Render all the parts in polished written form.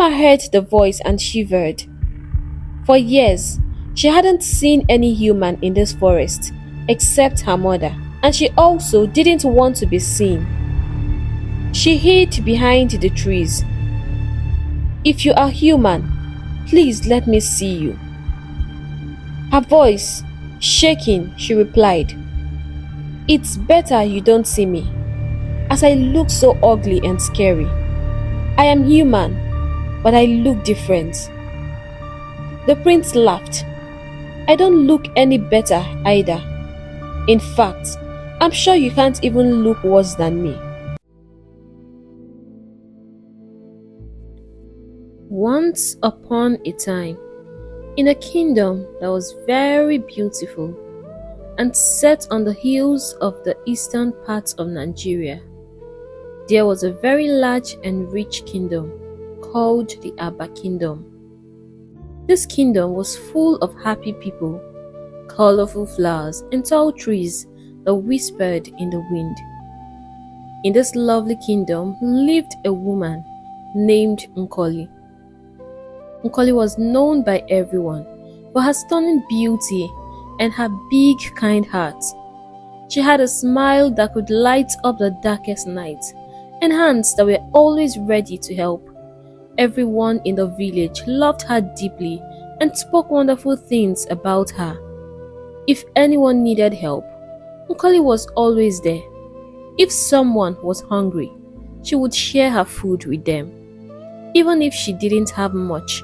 Mama heard the voice and shivered. For years, she hadn't seen any human in this forest except her mother, and she also didn't want to be seen. She hid behind the trees. "If you are human, please let me see you." Her voice shaking, she replied, "It's better you don't see me, as I look so ugly and scary. I am human, but I look different." The prince laughed. "I don't look any better either. In fact, I'm sure you can't even look worse than me." Once upon a time, in a kingdom that was very beautiful and set on the hills of the eastern part of Nigeria, there was a very large and rich kingdom called the Aba Kingdom. This kingdom was full of happy people, colorful flowers, and tall trees that whispered in the wind. In this lovely kingdom lived a woman named Nkoli. Nkoli was known by everyone for her stunning beauty and her big, kind heart. She had a smile that could light up the darkest night and hands that were always ready to help. Everyone in the village loved her deeply and spoke wonderful things about her. If anyone needed help, Nkoli was always there. If someone was hungry, she would share her food with them. Even if she didn't have much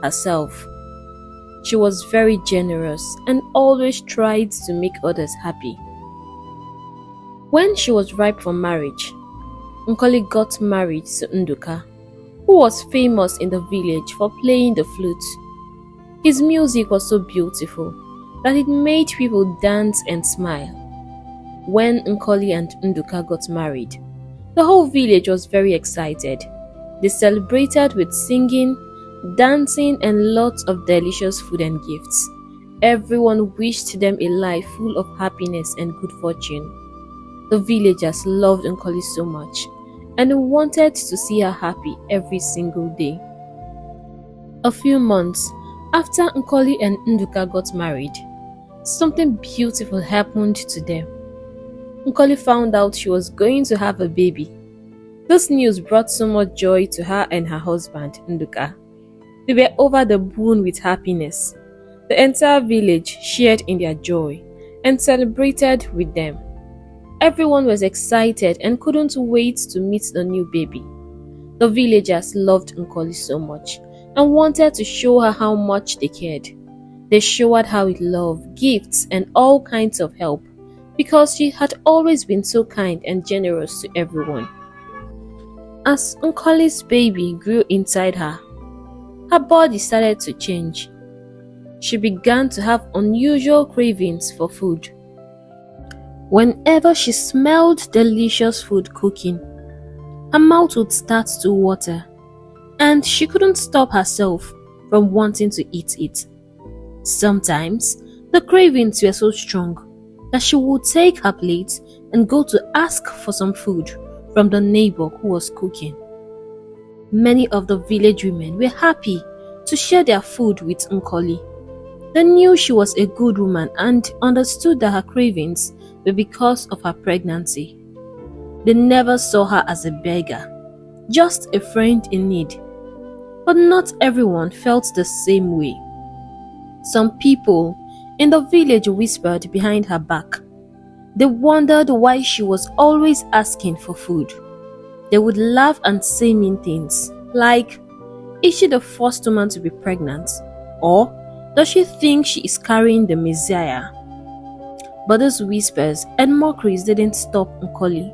herself, she was very generous and always tried to make others happy. When she was ripe for marriage, Nkoli got married to Nduka, who was famous in the village for playing the flute. His music was so beautiful that it made people dance and smile. When Nkoli and Nduka got married, the whole village was very excited. They celebrated with singing, dancing, and lots of delicious food and gifts. Everyone wished them a life full of happiness and good fortune. The villagers loved Nkoli so much and wanted to see her happy every single day. A few months after Nkoli and Nduka got married, something beautiful happened to them. Nkoli found out she was going to have a baby. This news brought so much joy to her and her husband, Nduka. They were over the moon with happiness. The entire village shared in their joy and celebrated with them. Everyone was excited and couldn't wait to meet the new baby. The villagers loved Nkoli so much and wanted to show her how much they cared. They showered her with love, gifts, and all kinds of help because she had always been so kind and generous to everyone. As Nkoli's baby grew inside her, her body started to change. She began to have unusual cravings for food. Whenever she smelled delicious food cooking, her mouth would start to water, and she couldn't stop herself from wanting to eat it. Sometimes, the cravings were so strong that she would take her plate and go to ask for some food from the neighbor who was cooking. Many of the village women were happy to share their food with Nkoli. They knew she was a good woman and understood that her cravings were because of her pregnancy. They never saw her as a beggar, just a friend in need. But not everyone felt the same way. Some people in the village whispered behind her back. They wondered why she was always asking for food. They would laugh and say mean things like, "Is she the first woman to be pregnant? Or does she think she is carrying the Messiah?" But those whispers and mockeries didn't stop Nkoli.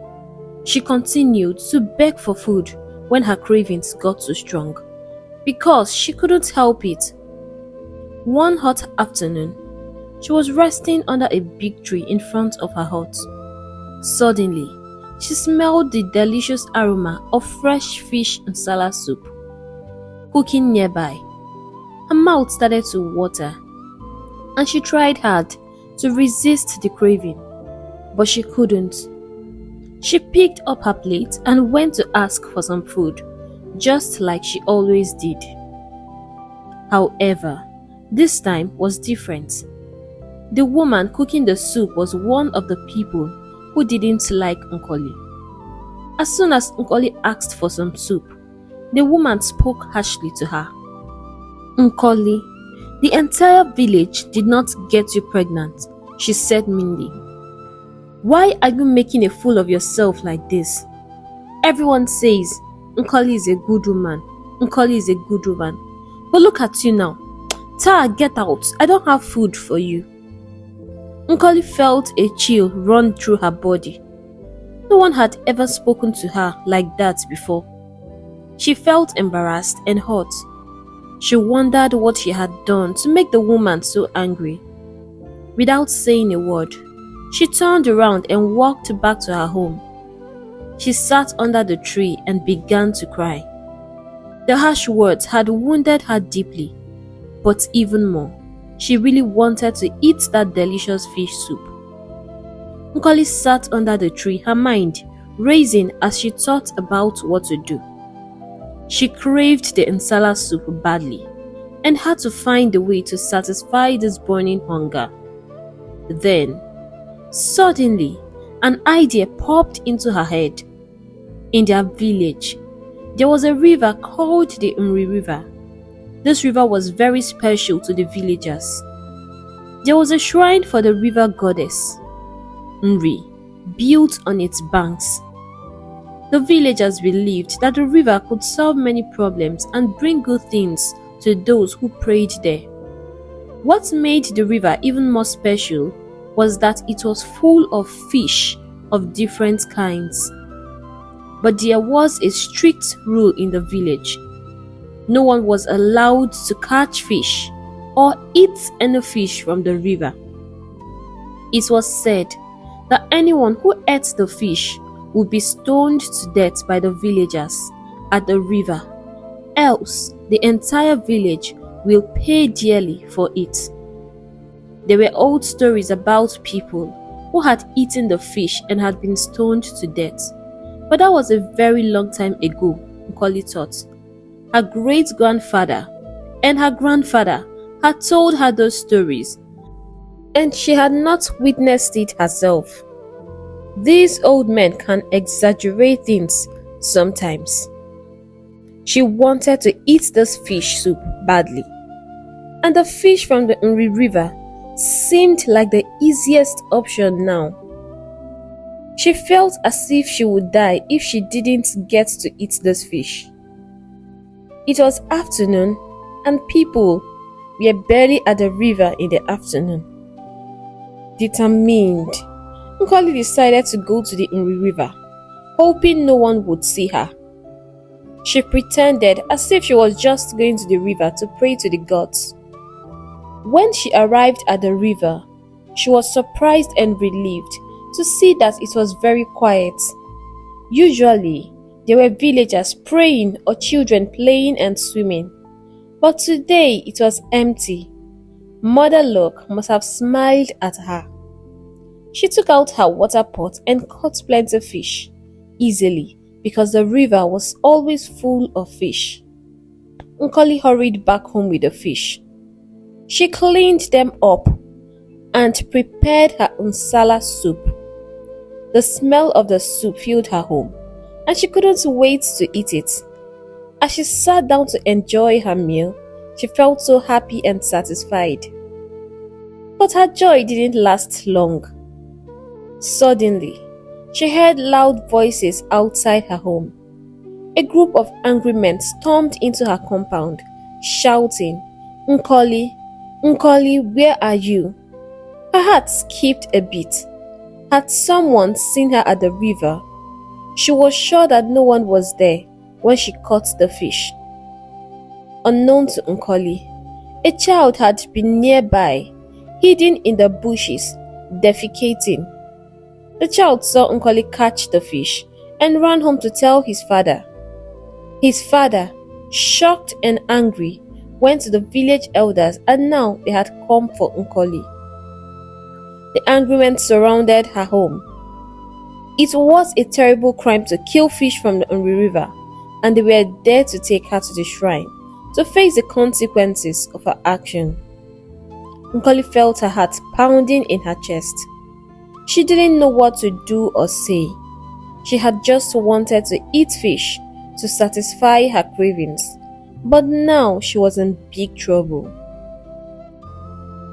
She continued to beg for food when her cravings got too strong, because she couldn't help it. One hot afternoon, she was resting under a big tree in front of her hut. Suddenly, she smelled the delicious aroma of fresh fish and salad soup cooking nearby. Her mouth started to water, and she tried hard to resist the craving, but she couldn't. She picked up her plate and went to ask for some food, just like she always did. However, this time was different. The woman cooking the soup was one of the people who didn't like Nkoli. As soon as Nkoli asked for some soup, the woman spoke harshly to her. "Nkoli, the entire village did not get you pregnant," she said meanly. "Why are you making a fool of yourself like this? Everyone says Nkoli is a good woman. Nkoli is a good woman. But look at you now. Tara, get out. I don't have food for you." Nkoli felt a chill run through her body. No one had ever spoken to her like that before. She felt embarrassed and hurt. She wondered what she had done to make the woman so angry. Without saying a word, she turned around and walked back to her home. She sat under the tree and began to cry. The harsh words had wounded her deeply, but even more, she really wanted to eat that delicious fish soup. Nkoli sat under the tree, her mind racing as she thought about what to do. She craved the nsala soup badly and had to find a way to satisfy this burning hunger. Then, suddenly, an idea popped into her head. In their village, there was a river called the Nri River. This river was very special to the villagers. There was a shrine for the river goddess, Nri, built on its banks. The villagers believed that the river could solve many problems and bring good things to those who prayed there. What made the river even more special was that it was full of fish of different kinds. But there was a strict rule in the village. No one was allowed to catch fish or eat any fish from the river. It was said that anyone who ate the fish would be stoned to death by the villagers at the river, else the entire village will pay dearly for it. There were old stories about people who had eaten the fish and had been stoned to death. But that was a very long time ago, Nkoli thought. Her great-grandfather and her grandfather had told her those stories, and she had not witnessed it herself. These old men can exaggerate things sometimes. She wanted to eat this fish soup badly, and the fish from the Nri River seemed like the easiest option now. She felt as if she would die if she didn't get to eat this fish. It was afternoon, and people were barely at the river in the afternoon. Determined, Nkoli decided to go to the Nri River, hoping no one would see her. She pretended as if she was just going to the river to pray to the gods. When she arrived at the river, she was surprised and relieved to see that it was very quiet. Usually, there were villagers praying or children playing and swimming, but today it was empty. Mother Luck must have smiled at her. She took out her water pot and caught plenty of fish, easily, because the river was always full of fish. Nkoli hurried back home with the fish. She cleaned them up and prepared her nsala soup. The smell of the soup filled her home, and she couldn't wait to eat it. As she sat down to enjoy her meal, she felt so happy and satisfied. But her joy didn't last long. Suddenly, she heard loud voices outside her home. A group of angry men stormed into her compound, shouting, "Nkoli, Nkoli, where are you?" Her heart skipped a beat. Had someone seen her at the river? She was sure that no one was there when she caught the fish. Unknown to Nkoli, a child had been nearby, hidden in the bushes, defecating. The child saw Nkoli catch the fish and ran home to tell his father. His father, shocked and angry, went to the village elders, and now they had come for Nkoli. The angry men surrounded her home. It was a terrible crime to kill fish from the Nri River, and they were there to take her to the shrine to face the consequences of her action. Nkoli felt her heart pounding in her chest. She didn't know what to do or say. She had just wanted to eat fish to satisfy her cravings, but now she was in big trouble.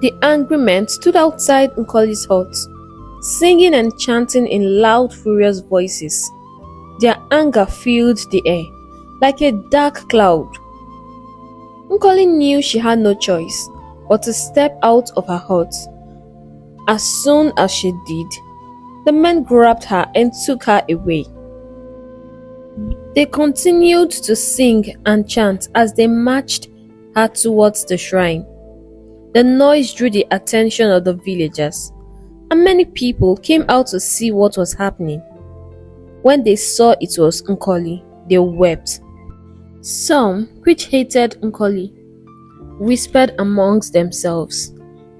The angry men stood outside Nkoli's hut, singing and chanting in loud, furious voices. Their anger filled the air like a dark cloud. Nkoli knew she had no choice but to step out of her hut. As soon as she did, the men grabbed her and took her away. They continued to sing and chant as they marched her towards the shrine. The noise drew the attention of the villagers, and many people came out to see what was happening. When they saw it was Nkoli, they wept. Some, which hated Nkoli, whispered amongst themselves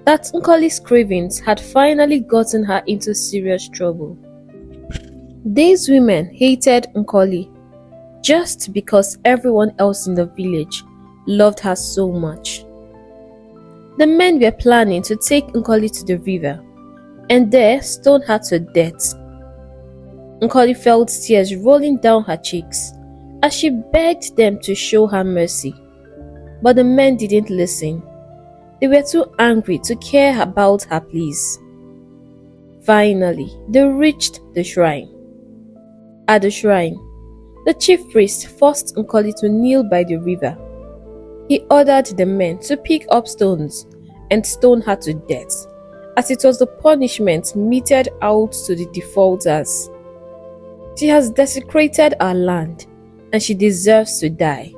that Nkoli's cravings had finally gotten her into serious trouble. These women hated Nkoli just because everyone else in the village loved her so much. The men were planning to take Nkoli to the river and there stone her to death. Nkoli felt tears rolling down her cheeks as she begged them to show her mercy. But the men didn't listen. They were too angry to care about her pleas. Finally, they reached the shrine. At the shrine, the chief priest forced Nkoli to kneel by the river. He ordered the men to pick up stones and stone her to death, as it was the punishment meted out to the defaulters. She has desecrated our land, and she deserves to die.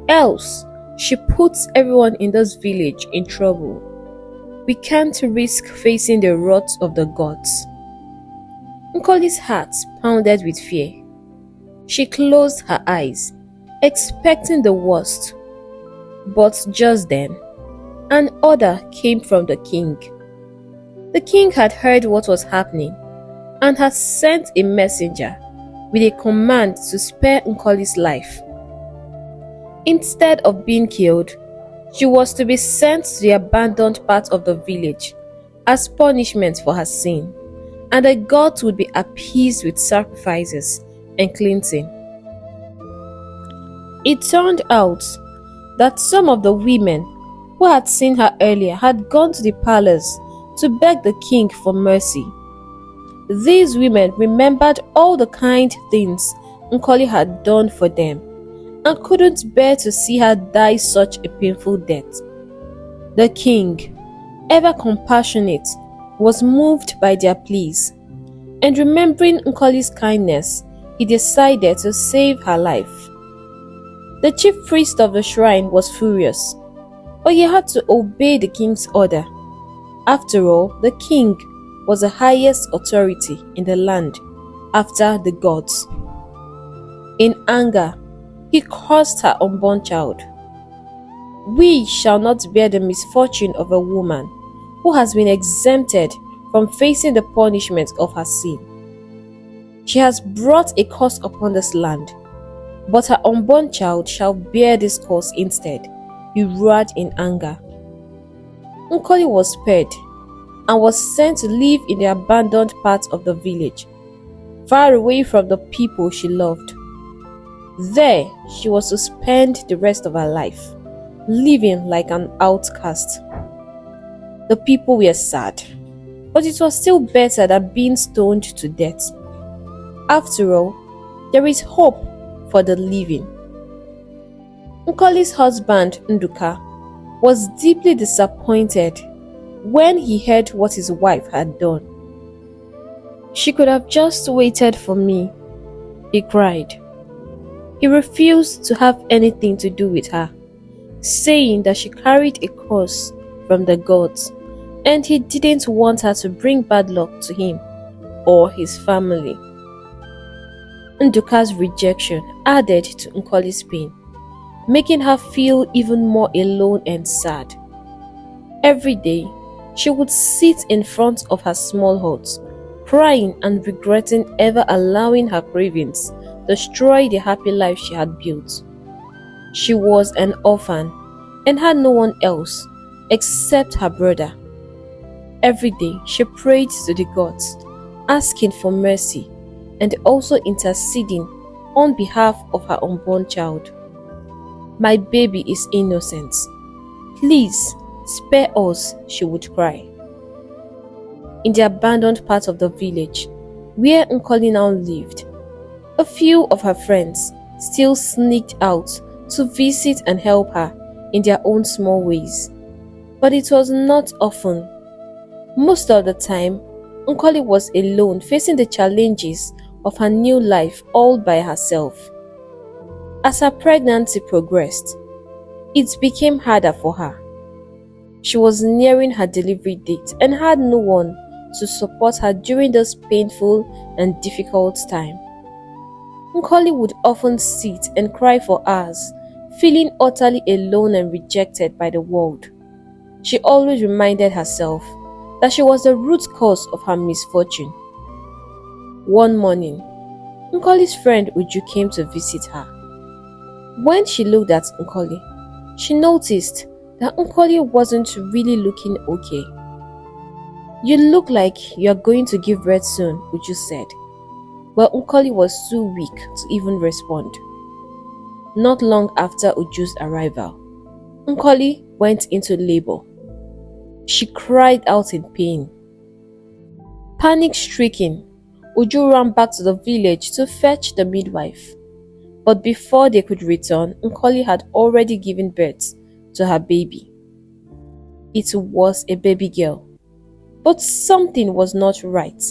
Else, she puts everyone in this village in trouble. We can't risk facing the wrath of the gods. Nkoli's heart pounded with fear. She closed her eyes, expecting the worst. But just then, an order came from the king. The king had heard what was happening and had sent a messenger with a command to spare Nkoli's life. Instead of being killed, she was to be sent to the abandoned part of the village as punishment for her sin, and the gods would be appeased with sacrifices and cleansing. It turned out that some of the women who had seen her earlier had gone to the palace to beg the king for mercy. These women remembered all the kind things Nkoli had done for them and couldn't bear to see her die such a painful death. The king, ever compassionate, was moved by their pleas, and remembering Nkoli's kindness, he decided to save her life. The chief priest of the shrine was furious, but he had to obey the king's order. After all, the king was the highest authority in the land after the gods. In anger, he cursed her unborn child. We shall not bear the misfortune of a woman who has been exempted from facing the punishment of her sin. She has brought a curse upon this land, but her unborn child shall bear this curse instead, he roared in anger. Nkoli was spared and was sent to live in the abandoned part of the village, far away from the people she loved. There, she was to spend the rest of her life, living like an outcast. The people were sad, but it was still better than being stoned to death. After all, there is hope for the living. Nkoli's husband, Nduka, was deeply disappointed when he heard what his wife had done. She could have just waited for me, he cried. He refused to have anything to do with her, saying that she carried a curse from the gods and he didn't want her to bring bad luck to him or his family. Nduka's rejection added to Nkoli's pain, making her feel even more alone and sad. Every day, she would sit in front of her small hut, crying and regretting ever allowing her cravings destroy the happy life she had built. She was an orphan and had no one else except her brother. Every day she prayed to the gods, asking for mercy and also interceding on behalf of her unborn child. "My baby is innocent. Please spare us," she would cry. In the abandoned part of the village where Nkoli now lived, a few of her friends still sneaked out to visit and help her in their own small ways. But it was not often. Most of the time, Nkoli was alone facing the challenges of her new life all by herself. As her pregnancy progressed, it became harder for her. She was nearing her delivery date and had no one to support her during this painful and difficult time. Nkoli would often sit and cry for hours, feeling utterly alone and rejected by the world. She always reminded herself that she was the root cause of her misfortune. One morning, Nkoli's friend Uju came to visit her. When she looked at Nkoli, she noticed that Nkoli wasn't really looking okay. "You look like you're going to give birth soon," Uju said. But Nkoli was too weak to even respond. Not long after Uju's arrival, Nkoli went into labor. She cried out in pain. Panic-stricken, Uju ran back to the village to fetch the midwife. But before they could return, Nkoli had already given birth to her baby. It was a baby girl, but something was not right.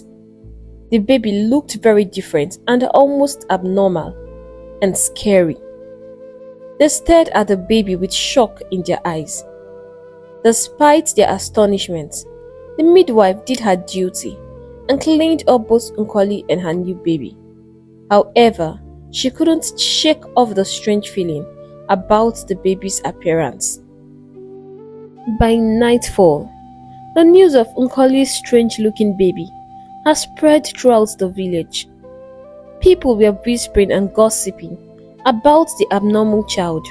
The baby looked very different and almost abnormal and scary. They stared at the baby with shock in their eyes. Despite their astonishment, the midwife did her duty and cleaned up both Nkoli and her new baby. However, she couldn't shake off the strange feeling about the baby's appearance. By nightfall, the news of Nkoli's strange-looking baby had spread throughout the village. People were whispering and gossiping about the abnormal child.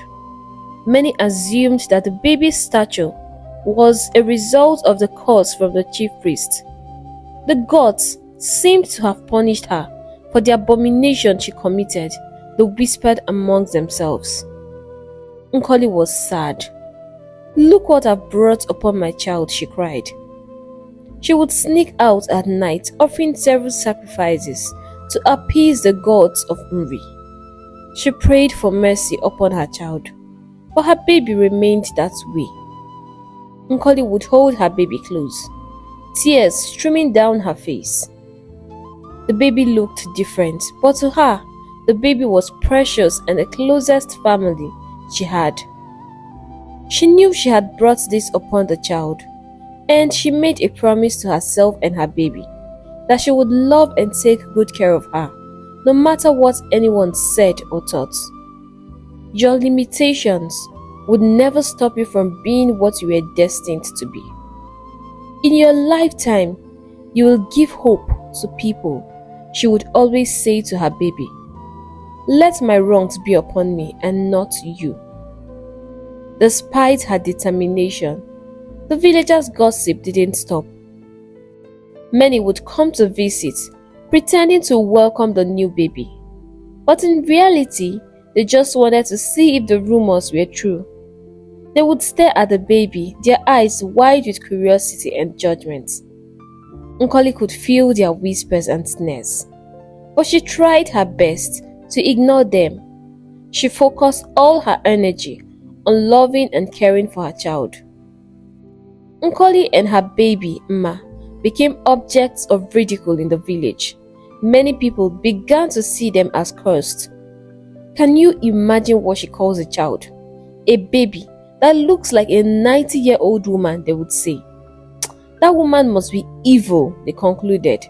Many assumed that the baby's stature was a result of the curse from the chief priest. The gods seemed to have punished her for the abomination she committed, they whispered amongst themselves. Nkoli was sad. "Look what I've brought upon my child," she cried. She would sneak out at night, offering several sacrifices to appease the gods of Nri. She prayed for mercy upon her child, but her baby remained that way. Nkoli would hold her baby close, tears streaming down her face. The baby looked different, but to her, the baby was precious and the closest family she had. She knew she had brought this upon the child, and she made a promise to herself and her baby that she would love and take good care of her, no matter what anyone said or thought. Your limitations would never stop you from being what you were destined to be. In your lifetime, you will give hope to people, she would always say to her baby. Let my wrongs be upon me and not you. Despite her determination, the villagers' gossip didn't stop. Many would come to visit, pretending to welcome the new baby. But in reality, they just wanted to see if the rumors were true. They would stare at the baby, their eyes wide with curiosity and judgment. Nkoli could feel their whispers and sneers, but she tried her best to ignore them. She focused all her energy on loving and caring for her child. Nkoli and her baby, Mma, became objects of ridicule in the village. Many people began to see them as cursed. Can you imagine what she calls a child? A baby that looks like a 90-year-old woman, they would say. That woman must be evil, they concluded.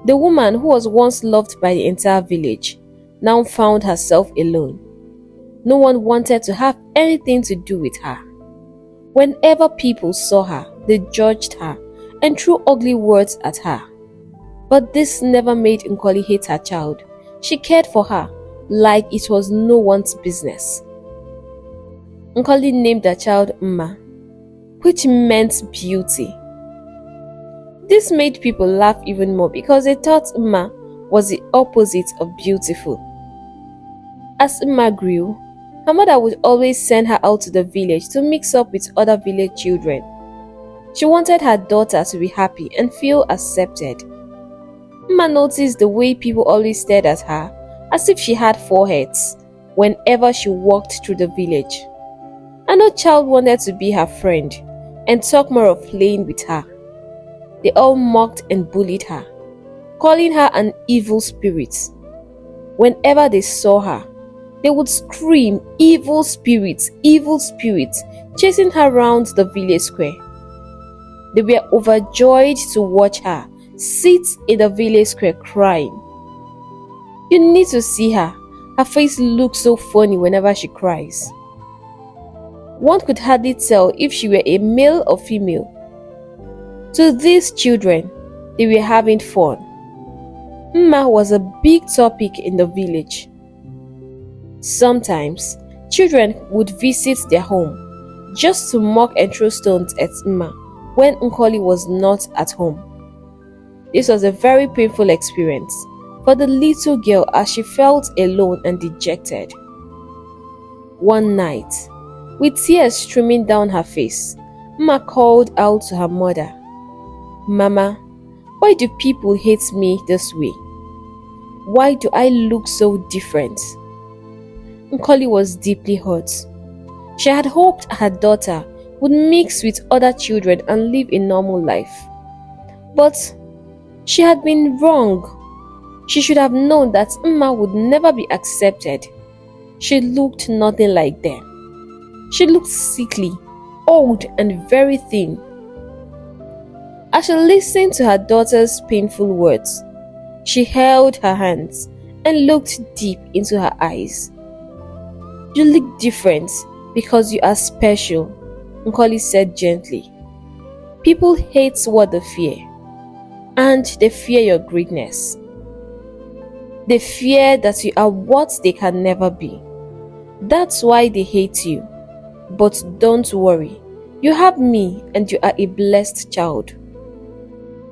The woman who was once loved by the entire village now found herself alone. No one wanted to have anything to do with her. Whenever people saw her, they judged her and threw ugly words at her. But this never made Nkoli hate her child. She cared for her like it was no one's business. Nkoli named the child Mma, which meant beauty. This made people laugh even more because they thought Mma was the opposite of beautiful. As Mma grew, her mother would always send her out to the village to mix up with other village children. She wanted her daughter to be happy and feel accepted. Mma noticed the way people always stared at her as if she had four heads whenever she walked through the village. And no child wanted to be her friend and talk more of playing with her. They all mocked and bullied her, calling her an evil spirit. Whenever they saw her, they would scream, evil spirit, chasing her around the village square. They were overjoyed to watch her sit in the village square crying. You need to see her. Her face looks so funny whenever she cries. One could hardly tell if she were a male or female. To these children, they were having fun. Mma was a big topic in the village. Sometimes, children would visit their home just to mock and throw stones at Mma when Nkoli was not at home. This was a very painful experience for the little girl as she felt alone and dejected. One night, with tears streaming down her face, Mma called out to her mother, "Mama, why do people hate me this way? Why do I look so different?" Nkoli was deeply hurt. She had hoped her daughter would mix with other children and live a normal life. But she had been wrong. She should have known that Mma would never be accepted. She looked nothing like them. She looked sickly, old and very thin. As she listened to her daughter's painful words, she held her hands and looked deep into her eyes. "You look different because you are special," Nkoli said gently. "People hate what they fear, and they fear your greatness. They fear that you are what they can never be. That's why they hate you. But don't worry, you have me and you are a blessed child."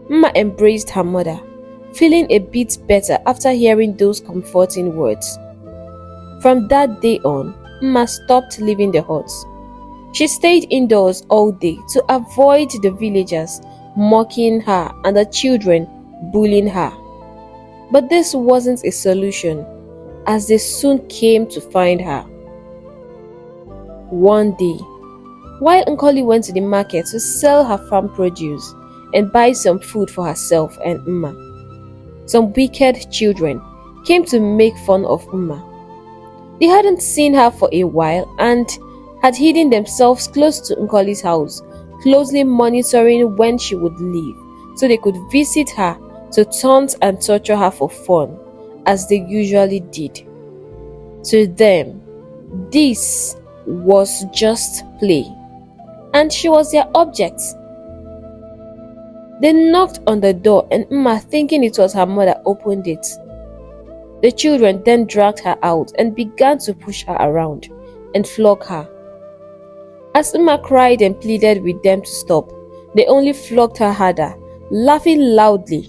Mma embraced her mother, feeling a bit better after hearing those comforting words. From that day on, Mma stopped leaving the hut. She stayed indoors all day to avoid the villagers mocking her and the children bullying her. But this wasn't a solution, as they soon came to find her. One day, while Nkoli went to the market to sell her farm produce and buy some food for herself and Mma, some wicked children came to make fun of Mma. They hadn't seen her for a while and had hidden themselves close to Nkoli's house, closely monitoring when she would leave, so they could visit her to taunt and torture her for fun, as they usually did. To them, this was just play, and she was their object. They knocked on the door and Mma, thinking it was her mother, opened it. The children then dragged her out and began to push her around and flog her. As Mma cried and pleaded with them to stop, they only flogged her harder, laughing loudly.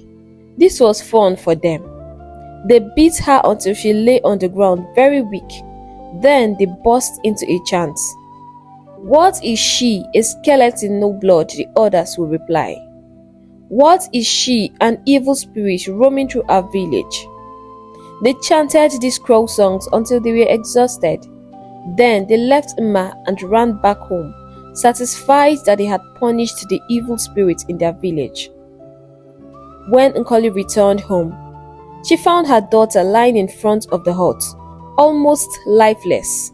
This was fun for them. They beat her until she lay on the ground very weak. Then they burst into a chant. "What is she? A skeleton, no blood," the others would reply. "What is she? An evil spirit roaming through our village." They chanted these cruel songs until they were exhausted. Then they left Mma and ran back home, satisfied that they had punished the evil spirit in their village. When Nkoli returned home, she found her daughter lying in front of the hut, almost lifeless.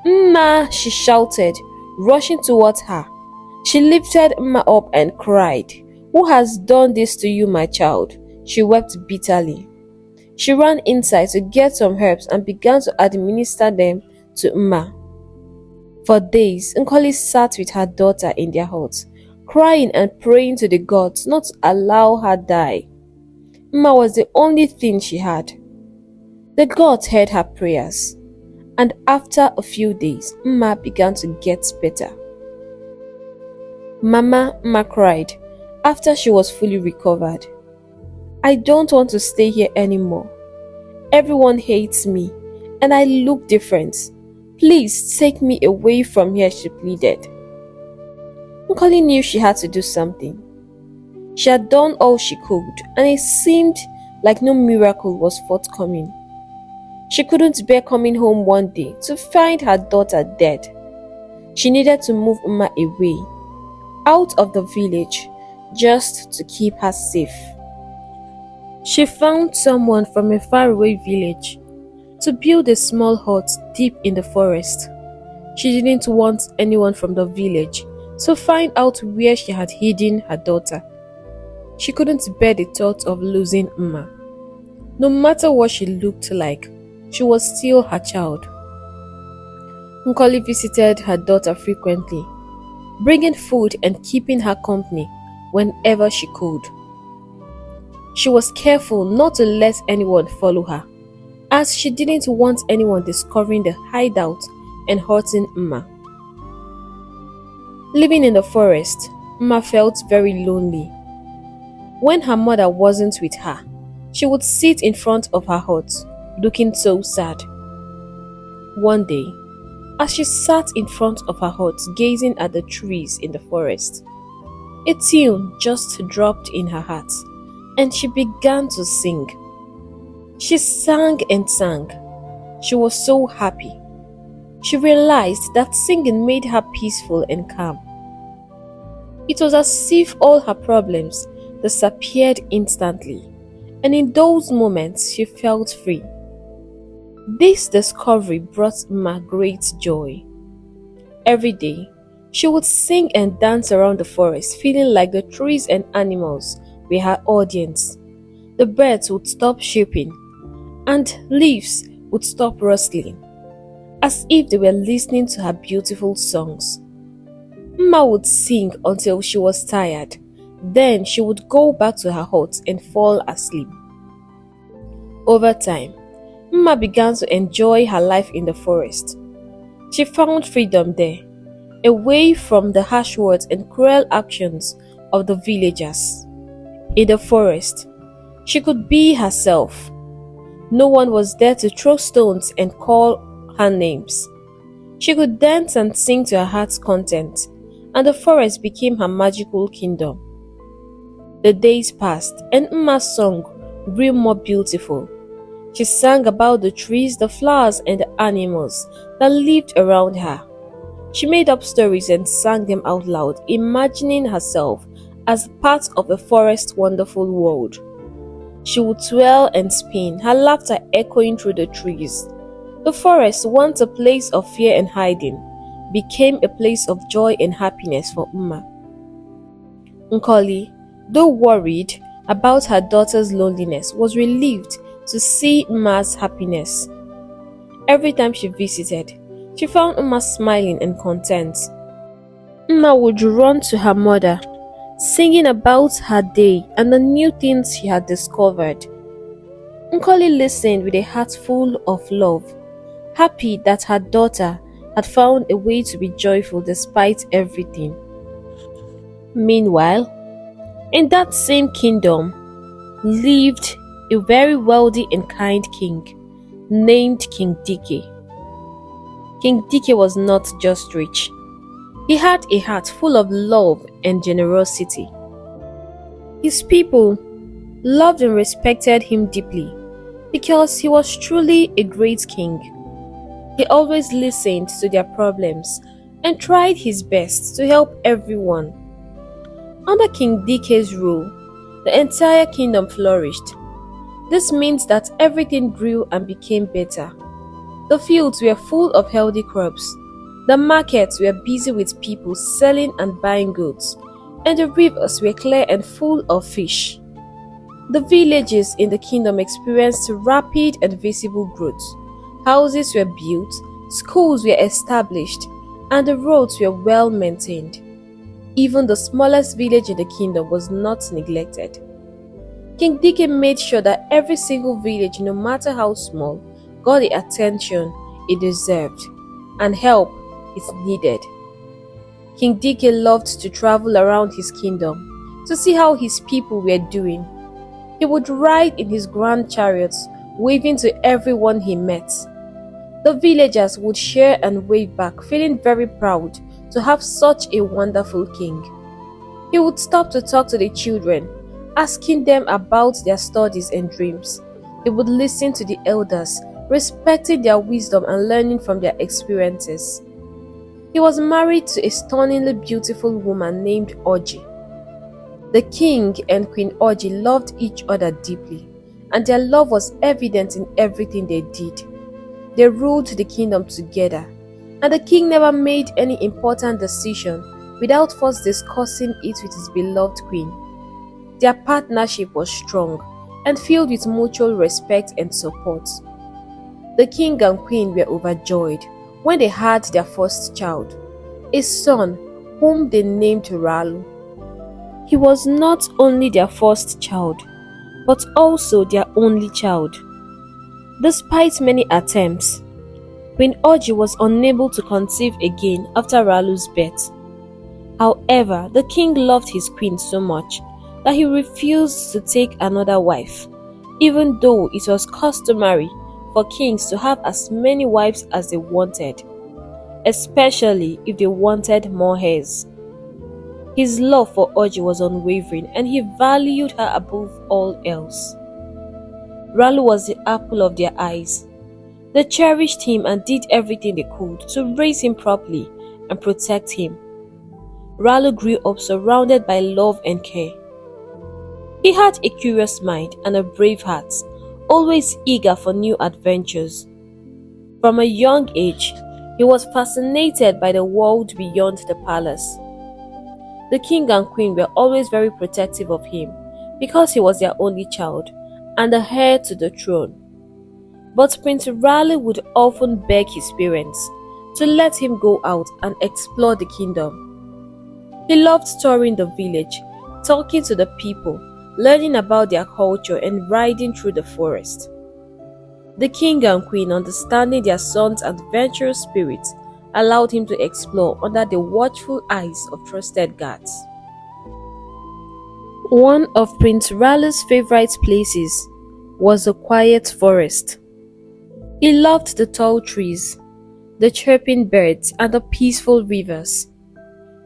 "Mma!" she shouted, rushing towards her. She lifted Mma up and cried, "Who has done this to you, my child?" She wept bitterly. She ran inside to get some herbs and began to administer them to Mma. For days, Nkoli sat with her daughter in their hut, crying and praying to the gods not to allow her die. Mma was the only thing she had. The gods heard her prayers, and after a few days, Mma began to get better. Mama cried after she was fully recovered. "I don't want to stay here anymore. Everyone hates me, and I look different. Please take me away from here," she pleaded. Nkoli knew she had to do something. She had done all she could, and it seemed like no miracle was forthcoming. She couldn't bear coming home one day to find her daughter dead. She needed to move Mma away, out of the village, just to keep her safe. She found someone from a faraway village to build a small hut deep in the forest. She didn't want anyone from the village to find out where she had hidden her daughter. She couldn't bear the thought of losing Mma. No matter what she looked like, she was still her child. Nkoli visited her daughter frequently, bringing food and keeping her company whenever she could. She was careful not to let anyone follow her, as she didn't want anyone discovering the hideout and hurting Mma. Living in the forest, Mma felt very lonely. When her mother wasn't with her, she would sit in front of her hut, looking so sad. One day, as she sat in front of her hut gazing at the trees in the forest, a tune just dropped in her heart, and she began to sing. She sang and sang. She was so happy. She realized that singing made her peaceful and calm. It was as if all her problems disappeared instantly, and in those moments she felt free. This discovery brought Mma great joy. Every day, she would sing and dance around the forest, feeling like the trees and animals were her audience. The birds would stop chirping, and leaves would stop rustling, as if they were listening to her beautiful songs. Mma would sing until she was tired. Then she would go back to her hut and fall asleep. Over time, Mma began to enjoy her life in the forest. She found freedom there, away from the harsh words and cruel actions of the villagers. In the forest, she could be herself. No one was there to throw stones and call her names. She could dance and sing to her heart's content, and the forest became her magical kingdom. The days passed, and Mma's song grew more beautiful. She sang about the trees, the flowers, and the animals that lived around her. She made up stories and sang them out loud, imagining herself as part of a forest's wonderful world. She would twirl and spin, her laughter echoing through the trees. The forest, once a place of fear and hiding, became a place of joy and happiness for Mma. Nkoli, though worried about her daughter's loneliness, was relieved to see Mma's happiness. Every time she visited, she found Mma smiling and content. Mma would run to her mother, singing about her day and the new things she had discovered. Nkoli listened with a heart full of love, happy that her daughter had found a way to be joyful despite everything. Meanwhile, in that same kingdom lived a very wealthy and kind king named King Dike. King Dike was not just rich. He had a heart full of love and generosity. His people loved and respected him deeply because he was truly a great king. He always listened to their problems and tried his best to help everyone. Under King Dike's rule, the entire kingdom flourished. This means that everything grew and became better. The fields were full of healthy crops. The markets were busy with people selling and buying goods, and the rivers were clear and full of fish. The villages in the kingdom experienced rapid and visible growth. Houses were built, schools were established, and the roads were well maintained. Even the smallest village in the kingdom was not neglected. King Dike made sure that every single village, no matter how small, got the attention it deserved, and help is needed. King Dike loved to travel around his kingdom to see how his people were doing. He would ride in his grand chariots, waving to everyone he met. The villagers would cheer and wave back, feeling very proud to have such a wonderful king. He would stop to talk to the children, asking them about their studies and dreams. He would listen to the elders, respecting their wisdom and learning from their experiences. He was married to a stunningly beautiful woman named Oji. The king and Queen Oji loved each other deeply, and their love was evident in everything they did. They ruled the kingdom together, and the king never made any important decision without first discussing it with his beloved queen. Their partnership was strong and filled with mutual respect and support. The king and queen were overjoyed when they had their first child, a son whom they named Ralu. He was not only their first child, but also their only child. Despite many attempts, Queen Oji was unable to conceive again after Ralu's birth. However, the king loved his queen so much that he refused to take another wife, even though it was customary for kings to have as many wives as they wanted, especially if they wanted more heirs. His love for Oji was unwavering, and he valued her above all else. Ralu was the apple of their eyes. They cherished him and did everything they could to raise him properly and protect him. Ralu grew up surrounded by love and care. He had a curious mind and a brave heart, always eager for new adventures. From a young age, he was fascinated by the world beyond the palace. The king and queen were always very protective of him because he was their only child and the heir to the throne. But Prince Ralu would often beg his parents to let him go out and explore the kingdom. He loved touring the village, talking to the people, learning about their culture and riding through the forest. The king and queen, understanding their son's adventurous spirit, allowed him to explore under the watchful eyes of trusted guards. One of Prince Ralu's favorite places was the quiet forest. He loved the tall trees, the chirping birds, and the peaceful rivers.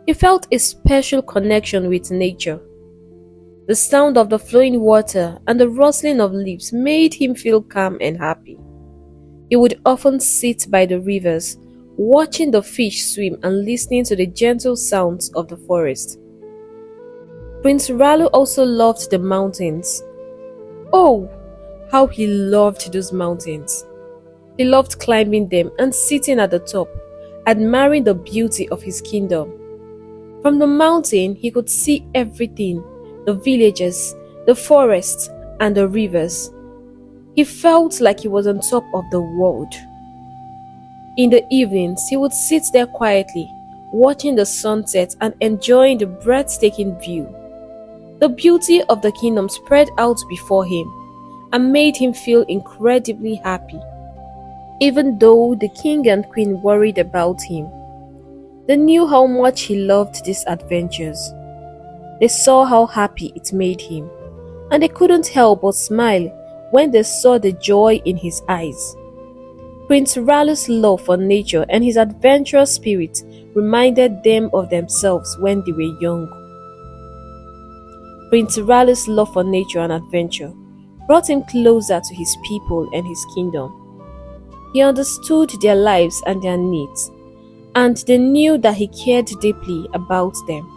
He felt a special connection with nature. The sound of the flowing water and the rustling of leaves made him feel calm and happy. He would often sit by the rivers, watching the fish swim and listening to the gentle sounds of the forest. Prince Ralu also loved the mountains. Oh, how he loved those mountains! He loved climbing them and sitting at the top, admiring the beauty of his kingdom. From the mountain, he could see everything: the villages, the forests, and the rivers. He felt like he was on top of the world. In the evenings, he would sit there quietly, watching the sunset and enjoying the breathtaking view. The beauty of the kingdom spread out before him and made him feel incredibly happy. Even though the king and queen worried about him, they knew how much he loved these adventures. They saw how happy it made him, and they couldn't help but smile when they saw the joy in his eyes. Prince Ralu's love for nature and his adventurous spirit reminded them of themselves when they were young. Prince Ralu's love for nature and adventure brought him closer to his people and his kingdom. He understood their lives and their needs, and they knew that he cared deeply about them.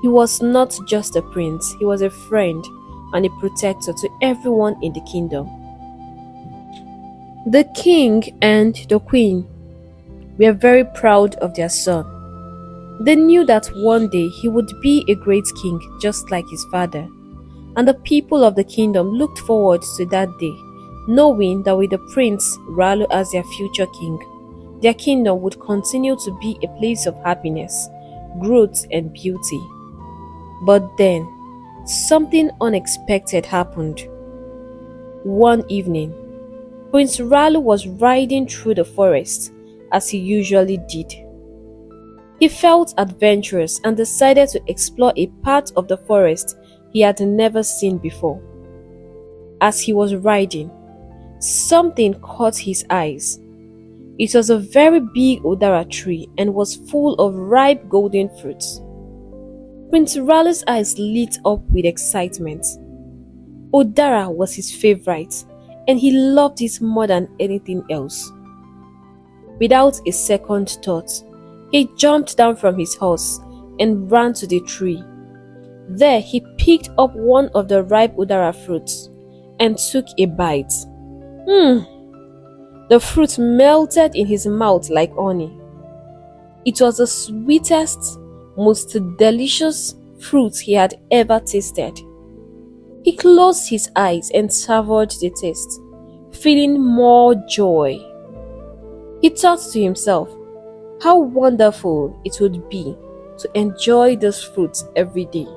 He was not just a prince, he was a friend and a protector to everyone in the kingdom. The king and the queen were very proud of their son. They knew that one day he would be a great king just like his father, and the people of the kingdom looked forward to that day, knowing that with the Prince Ralu as their future king, their kingdom would continue to be a place of happiness, growth, and beauty. But then, something unexpected happened. One evening, Prince Ralu was riding through the forest as he usually did. He felt adventurous and decided to explore a part of the forest he had never seen before. As he was riding, something caught his eyes. It was a very big udara tree and was full of ripe golden fruits. Prince Ralu's eyes lit up with excitement. Udara was his favorite, and he loved it more than anything else. Without a second thought, he jumped down from his horse and ran to the tree. There he picked up one of the ripe udara fruits and took a bite. The fruit melted in his mouth like honey. It was the sweetest, most delicious fruit he had ever tasted. He closed his eyes and savored the taste, feeling more joy. He thought to himself, how wonderful it would be to enjoy this fruit every day.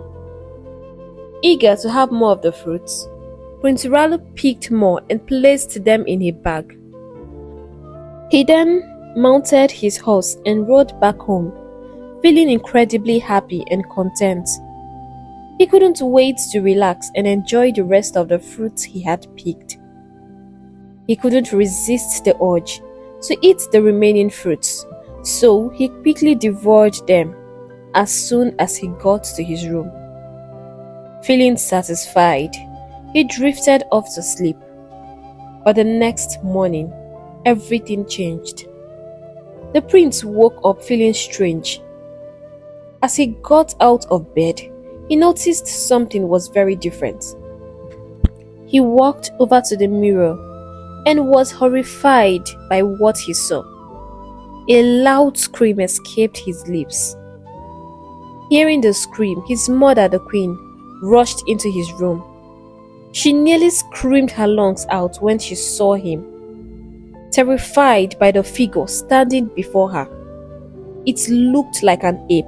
Eager to have more of the fruits, Prince Ralu picked more and placed them in a bag. He then mounted his horse and rode back home, feeling incredibly happy and content. He couldn't wait to relax and enjoy the rest of the fruits he had picked. He couldn't resist the urge to eat the remaining fruits, so he quickly devoured them as soon as he got to his room. Feeling satisfied, he drifted off to sleep. But the next morning, everything changed. The prince woke up feeling strange. As he got out of bed, he noticed something was very different. He walked over to the mirror and was horrified by what he saw. A loud scream escaped his lips. Hearing the scream, his mother, the queen, rushed into his room. She nearly screamed her lungs out when she saw him, terrified by the figure standing before her. It looked like an ape,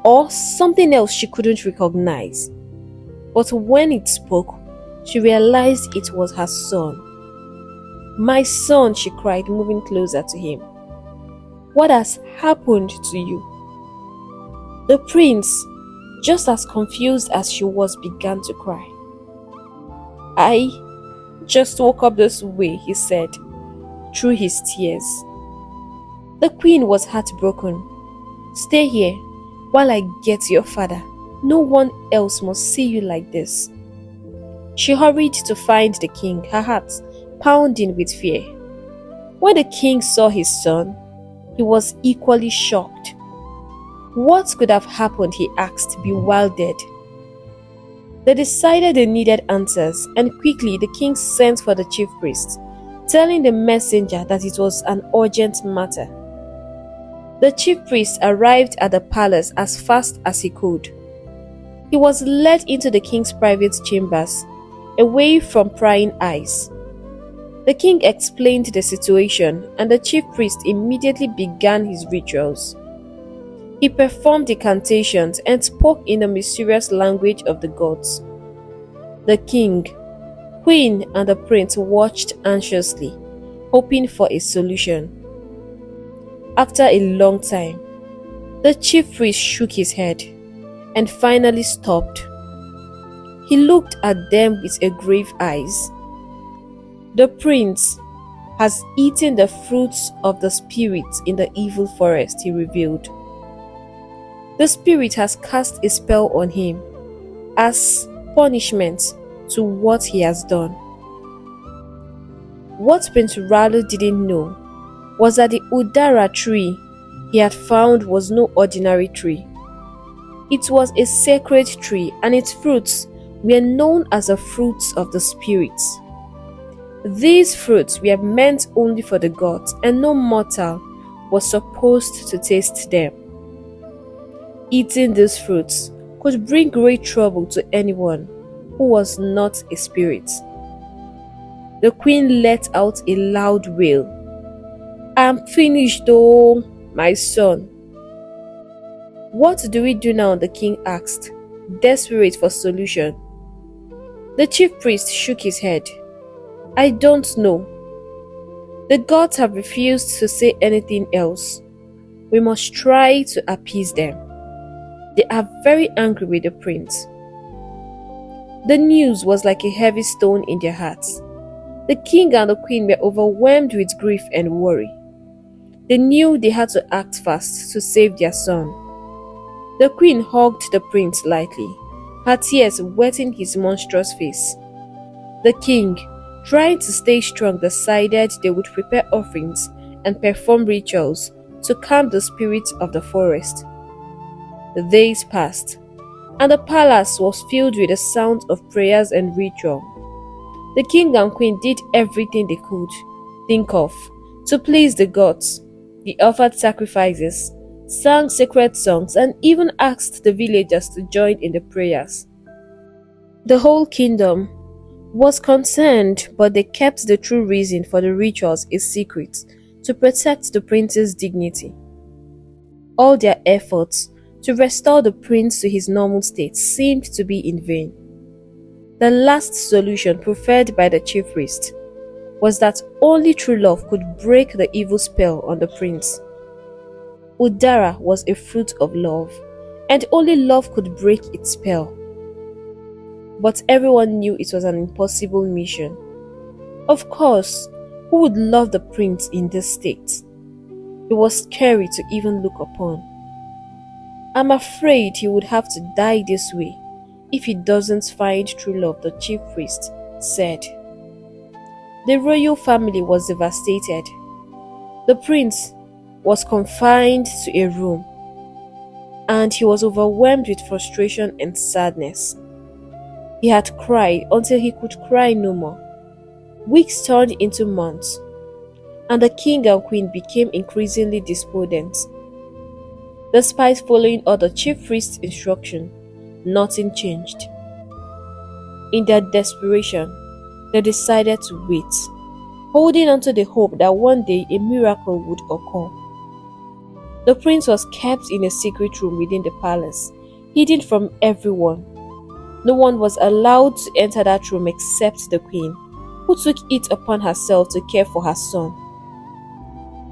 or something else she couldn't recognize. But when it spoke, she realized it was her son. "My son," she cried, moving closer to him. "What has happened to you?" The prince, just as confused as she was, began to cry. "I just woke up this way," he said, through his tears. The queen was heartbroken. "Stay here while I get your father. No one else must see you like this." She hurried to find the king, her heart pounding with fear. When the king saw his son, he was equally shocked. What could have happened, he asked, bewildered. They decided they needed answers, and quickly the king sent for the chief priest, telling the messenger that it was an urgent matter. The chief priest arrived at the palace as fast as he could. He was led into the king's private chambers, away from prying eyes. The king explained the situation, and the chief priest immediately began his rituals. He performed incantations and spoke in the mysterious language of the gods. The king, queen, and the prince watched anxiously, hoping for a solution. After a long time, the chief priest shook his head and finally stopped. He looked at them with a grave eyes. "The prince has eaten the fruits of the spirit in the evil forest," he revealed. "The spirit has cast a spell on him as punishment to what he has done." What Prince Ralu didn't know was that the udara tree he had found was no ordinary tree. It was a sacred tree, and its fruits were known as the fruits of the spirits. These fruits were meant only for the gods, and no mortal was supposed to taste them. Eating these fruits could bring great trouble to anyone who was not a spirit. The queen let out a loud wail. "I'm finished, oh, my son." "What do we do now?" the king asked. desperate for solution. The chief priest shook his head. I don't know. The gods have refused to say anything else. We must try to appease them. They are very angry with the prince. The news was like a heavy stone in their hearts. The king and the queen were overwhelmed with grief and worry. They knew they had to act fast to save their son. The queen hugged the prince lightly, her tears wetting his monstrous face. The king, trying to stay strong, decided they would prepare offerings and perform rituals to calm the spirits of the forest. The days passed, and the palace was filled with the sound of prayers and ritual. The king and queen did everything they could think of to please the gods. They offered sacrifices, sang sacred songs, and even asked the villagers to join in the prayers. The whole kingdom was concerned, but they kept the true reason for the rituals a secret to protect the prince's dignity. All their efforts to restore the prince to his normal state seemed to be in vain. The last solution preferred by the chief priest was that only true love could break the evil spell on the prince. Udara was a fruit of love, and only love could break its spell. But everyone knew it was an impossible mission. Of course, who would love the prince in this state? It was scary to even look upon. I'm afraid he would have to die this way if he doesn't find true love, the chief priest said. The royal family was devastated. The prince was confined to a room, and he was overwhelmed with frustration and sadness. He had cried until he could cry no more. Weeks turned into months, and the king and queen became increasingly despondent. Despite following all the chief priest's instruction, nothing changed. In their desperation, they decided to wait, holding on to the hope that one day a miracle would occur. The prince was kept in a secret room within the palace, hidden from everyone. No one was allowed to enter that room except the queen, who took it upon herself to care for her son.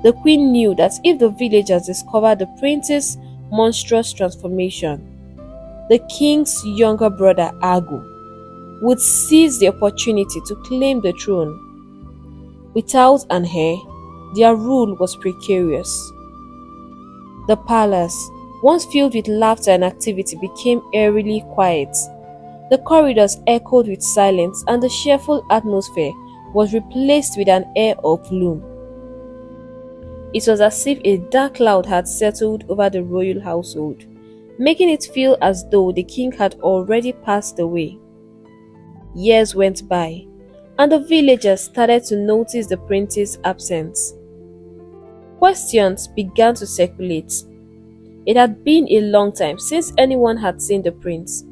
The queen knew that if the villagers discovered the prince's monstrous transformation, the king's younger brother Agu would seize the opportunity to claim the throne. Without an heir, their rule was precarious. The palace, once filled with laughter and activity, became eerily quiet. The corridors echoed with silence, and the cheerful atmosphere was replaced with an air of gloom. It was as if a dark cloud had settled over the royal household, making it feel as though the king had already passed away. Years went by, and the villagers started to notice the prince's absence. Questions began to circulate. It had been a long time since anyone had seen the prince.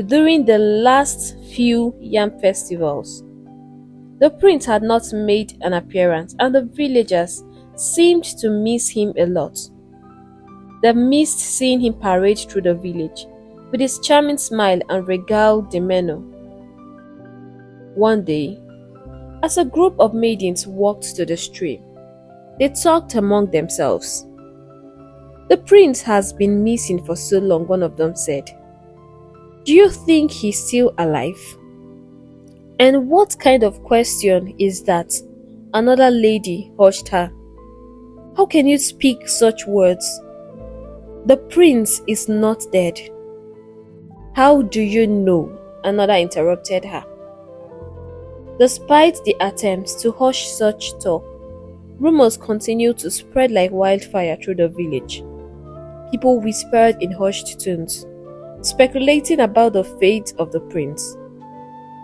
During the last few yam festivals, the prince had not made an appearance, and the villagers seemed to miss him a lot. They missed seeing him parade through the village with his charming smile and regal demeanor. One day, as a group of maidens walked to the stream, they talked among themselves. The prince has been missing for so long, one of them said. Do you think he's still alive? And what kind of question is that? Another lady hushed her. How can you speak such words? The prince is not dead. How do you know? Another interrupted her. Despite the attempts to hush such talk, rumors continued to spread like wildfire through the village. People whispered in hushed tones, speculating about the fate of the prince.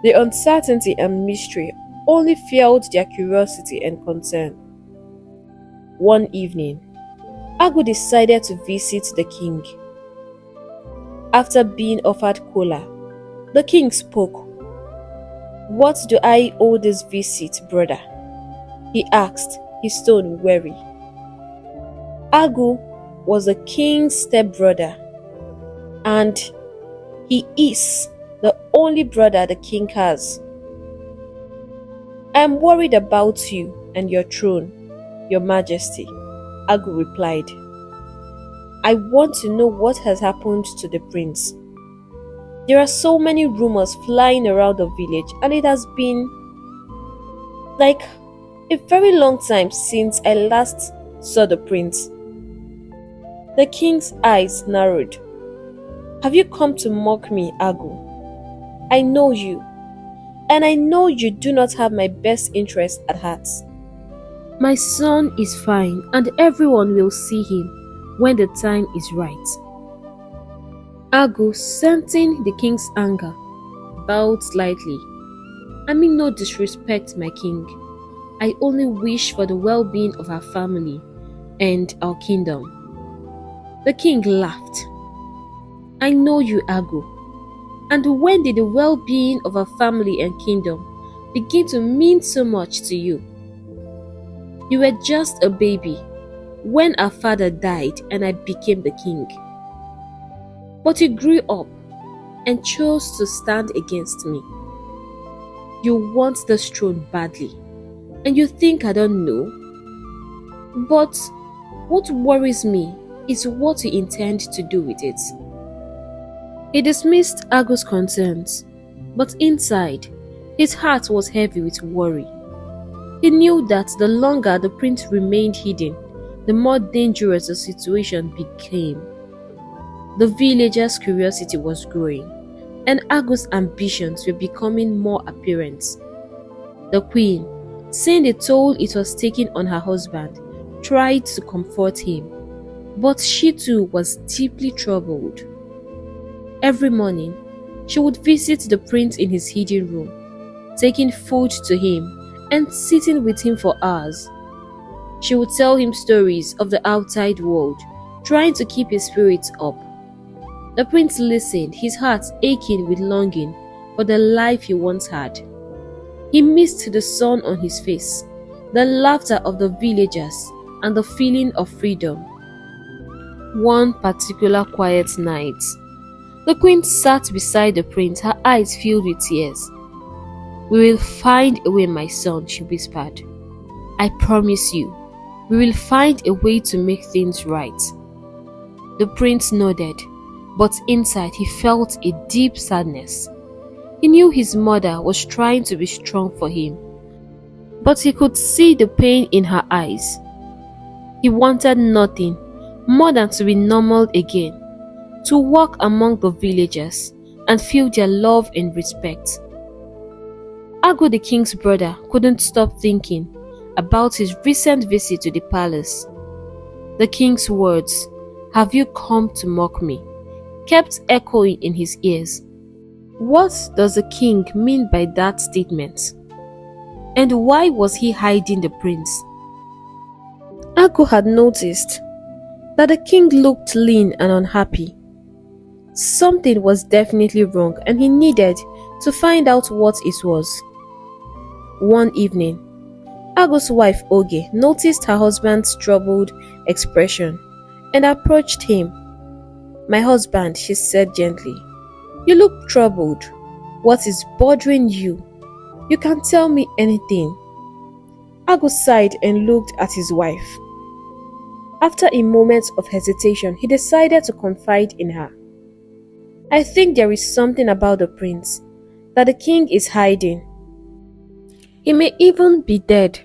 The uncertainty and mystery only fueled their curiosity and concern. One evening, Agu decided to visit the king. After being offered kola, the king spoke. What do I owe this visit, brother? He asked, his tone wary. Agu was the king's stepbrother, and He is the only brother the king has. I am worried about you and your throne, your majesty, Agu replied. I want to know what has happened to the prince. There are so many rumors flying around the village, and it has been like a very long time since I last saw the prince. The king's eyes narrowed. Have you come to mock me, Agu? I know you, and I know you do not have my best interest at heart. My son is fine, and everyone will see him when the time is right. Agu, sensing the king's anger, bowed slightly. I mean no disrespect, my king. I only wish for the well-being of our family and our kingdom. The king laughed. I know you, Agu. And when did the well-being of our family and kingdom begin to mean so much to you? You were just a baby when our father died and I became the king. But you grew up and chose to stand against me. You want this throne badly, and you think I don't know? But what worries me is what you intend to do with it. He dismissed Agu's concerns, but inside, his heart was heavy with worry. He knew that the longer the prince remained hidden, the more dangerous the situation became. The villagers' curiosity was growing, and Agu's ambitions were becoming more apparent. The queen, seeing the toll it was taking on her husband, tried to comfort him, but she too was deeply troubled. Every morning, she would visit the prince in his hidden room, taking food to him and sitting with him for hours. She would tell him stories of the outside world, trying to keep his spirits up. The prince listened, his heart aching with longing for the life he once had. He missed the sun on his face, the laughter of the villagers, and the feeling of freedom. One particular quiet night, the queen sat beside the prince, her eyes filled with tears. We will find a way, my son, she whispered. I promise you, we will find a way to make things right. The prince nodded, but inside he felt a deep sadness. He knew his mother was trying to be strong for him, but he could see the pain in her eyes. He wanted nothing more than to be normal again, to walk among the villagers and feel their love and respect. Agu, the king's brother, couldn't stop thinking about his recent visit to the palace. The king's words, "Have you come to mock me?" kept echoing in his ears. What does the king mean by that statement? And why was he hiding the prince? Agu had noticed that the king looked lean and unhappy. Something was definitely wrong, and he needed to find out what it was. One evening, Agu's wife Oge noticed her husband's troubled expression and approached him. "My husband," she said gently, "you look troubled. What is bothering you? You can tell me anything." Agu sighed and looked at his wife. After a moment of hesitation, he decided to confide in her. "I think there is something about the prince that the king is hiding. He may even be dead."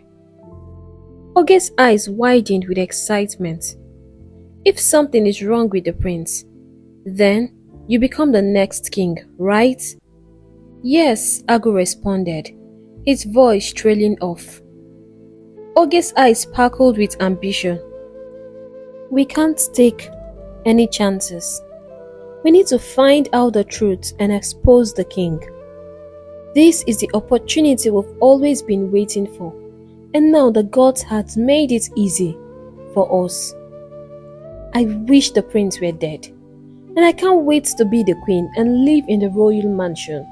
Oge's eyes widened with excitement. "If something is wrong with the prince, then you become the next king, right?" "Yes," Agu responded, his voice trailing off. Oge's eyes sparkled with ambition. "We can't take any chances. We need to find out the truth and expose the king. This is the opportunity we've always been waiting for, and now the gods had made it easy for us. I wish the prince were dead, and I can't wait to be the queen and live in the royal mansion."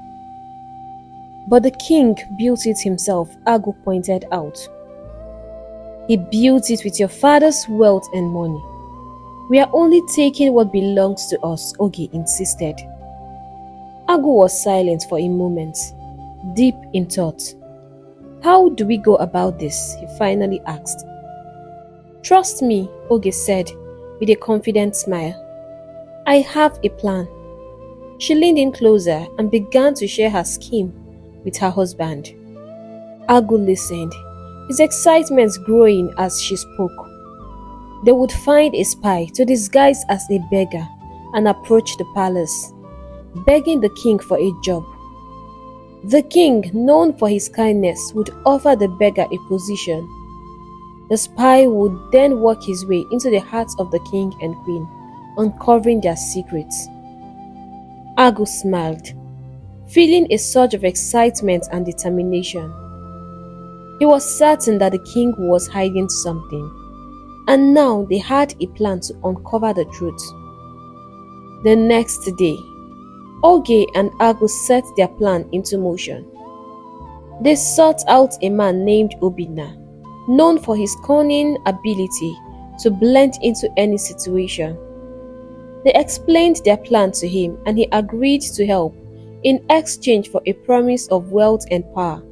"But the king built it himself," Agu pointed out. "He built it with your father's wealth and money. We are only taking what belongs to us," Oge insisted. Agu was silent for a moment, deep in thought. "How do we go about this?" he finally asked. "Trust me," Oge said with a confident smile. "I have a plan." She leaned in closer and began to share her scheme with her husband. Agu listened, his excitement growing as she spoke. They would find a spy to disguise as a beggar and approach the palace, begging the king for a job. The king, known for his kindness, would offer the beggar a position. The spy would then work his way into the hearts of the king and queen, uncovering their secrets. Agu smiled, feeling a surge of excitement and determination. He was certain that the king was hiding something, and now they had a plan to uncover the truth. The next day, Oge and Agu set their plan into motion. They sought out a man named Obinna, known for his cunning ability to blend into any situation. They explained their plan to him and he agreed to help in exchange for a promise of wealth and power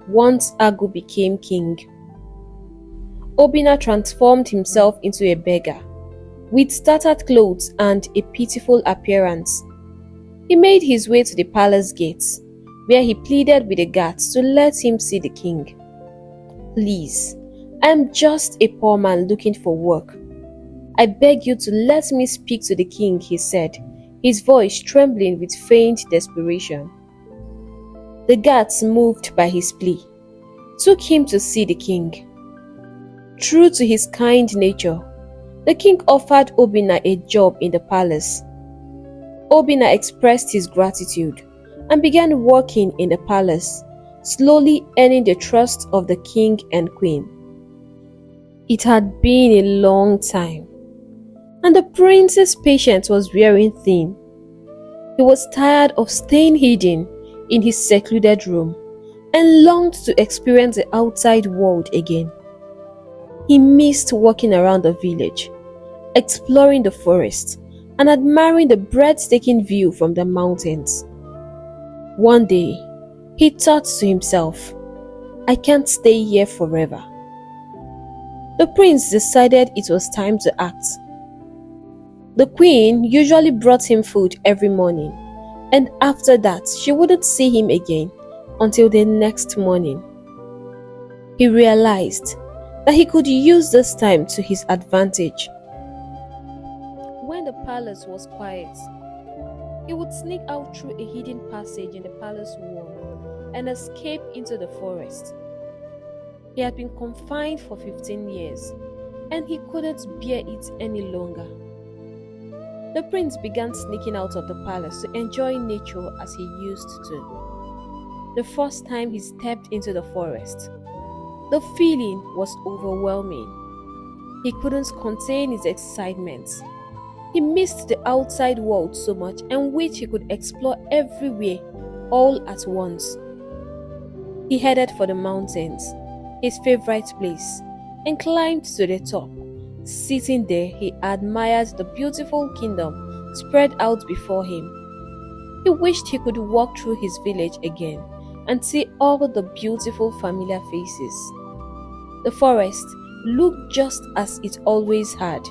once Agu became king. Obinna transformed himself into a beggar, with tattered clothes and a pitiful appearance. He made his way to the palace gates, where he pleaded with the guards to let him see the king. "Please, I am just a poor man looking for work. I beg you to let me speak to the king," he said, his voice trembling with faint desperation. The guards, moved by his plea, took him to see the king. True to his kind nature, the king offered Obinna a job in the palace. Obinna expressed his gratitude and began working in the palace, slowly earning the trust of the king and queen. It had been a long time, and the prince's patience was wearing thin. He was tired of staying hidden in his secluded room and longed to experience the outside world again. He missed walking around the village, exploring the forest, and admiring the breathtaking view from the mountains. One day, he thought to himself, "I can't stay here forever." The prince decided it was time to act. The queen usually brought him food every morning, and after that she wouldn't see him again until the next morning. He realized that he could use this time to his advantage. When the palace was quiet, he would sneak out through a hidden passage in the palace wall and escape into the forest. He had been confined for 15 years, and he couldn't bear it any longer. The prince began sneaking out of the palace to enjoy nature as he used to. The first time he stepped into the forest, the feeling was overwhelming. He couldn't contain his excitement. He missed the outside world so much and wished he could explore everywhere all at once. He headed for the mountains, his favorite place, and climbed to the top. Sitting there, he admired the beautiful kingdom spread out before him. He wished he could walk through his village again and see all the beautiful familiar faces. The forest looked just as it always had,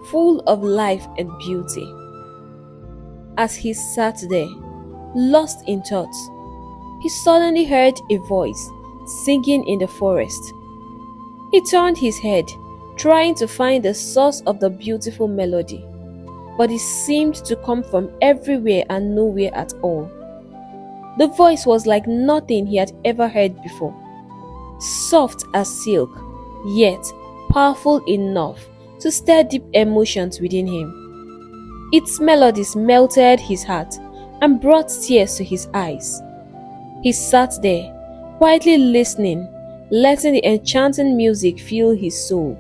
full of life and beauty. As he sat there, lost in thought, he suddenly heard a voice singing in the forest. He turned his head, trying to find the source of the beautiful melody, but it seemed to come from everywhere and nowhere at all. The voice was like nothing he had ever heard before, soft as silk, yet powerful enough to stir deep emotions within him. Its melodies melted his heart and brought tears to his eyes. He sat there, quietly listening, letting the enchanting music fill his soul.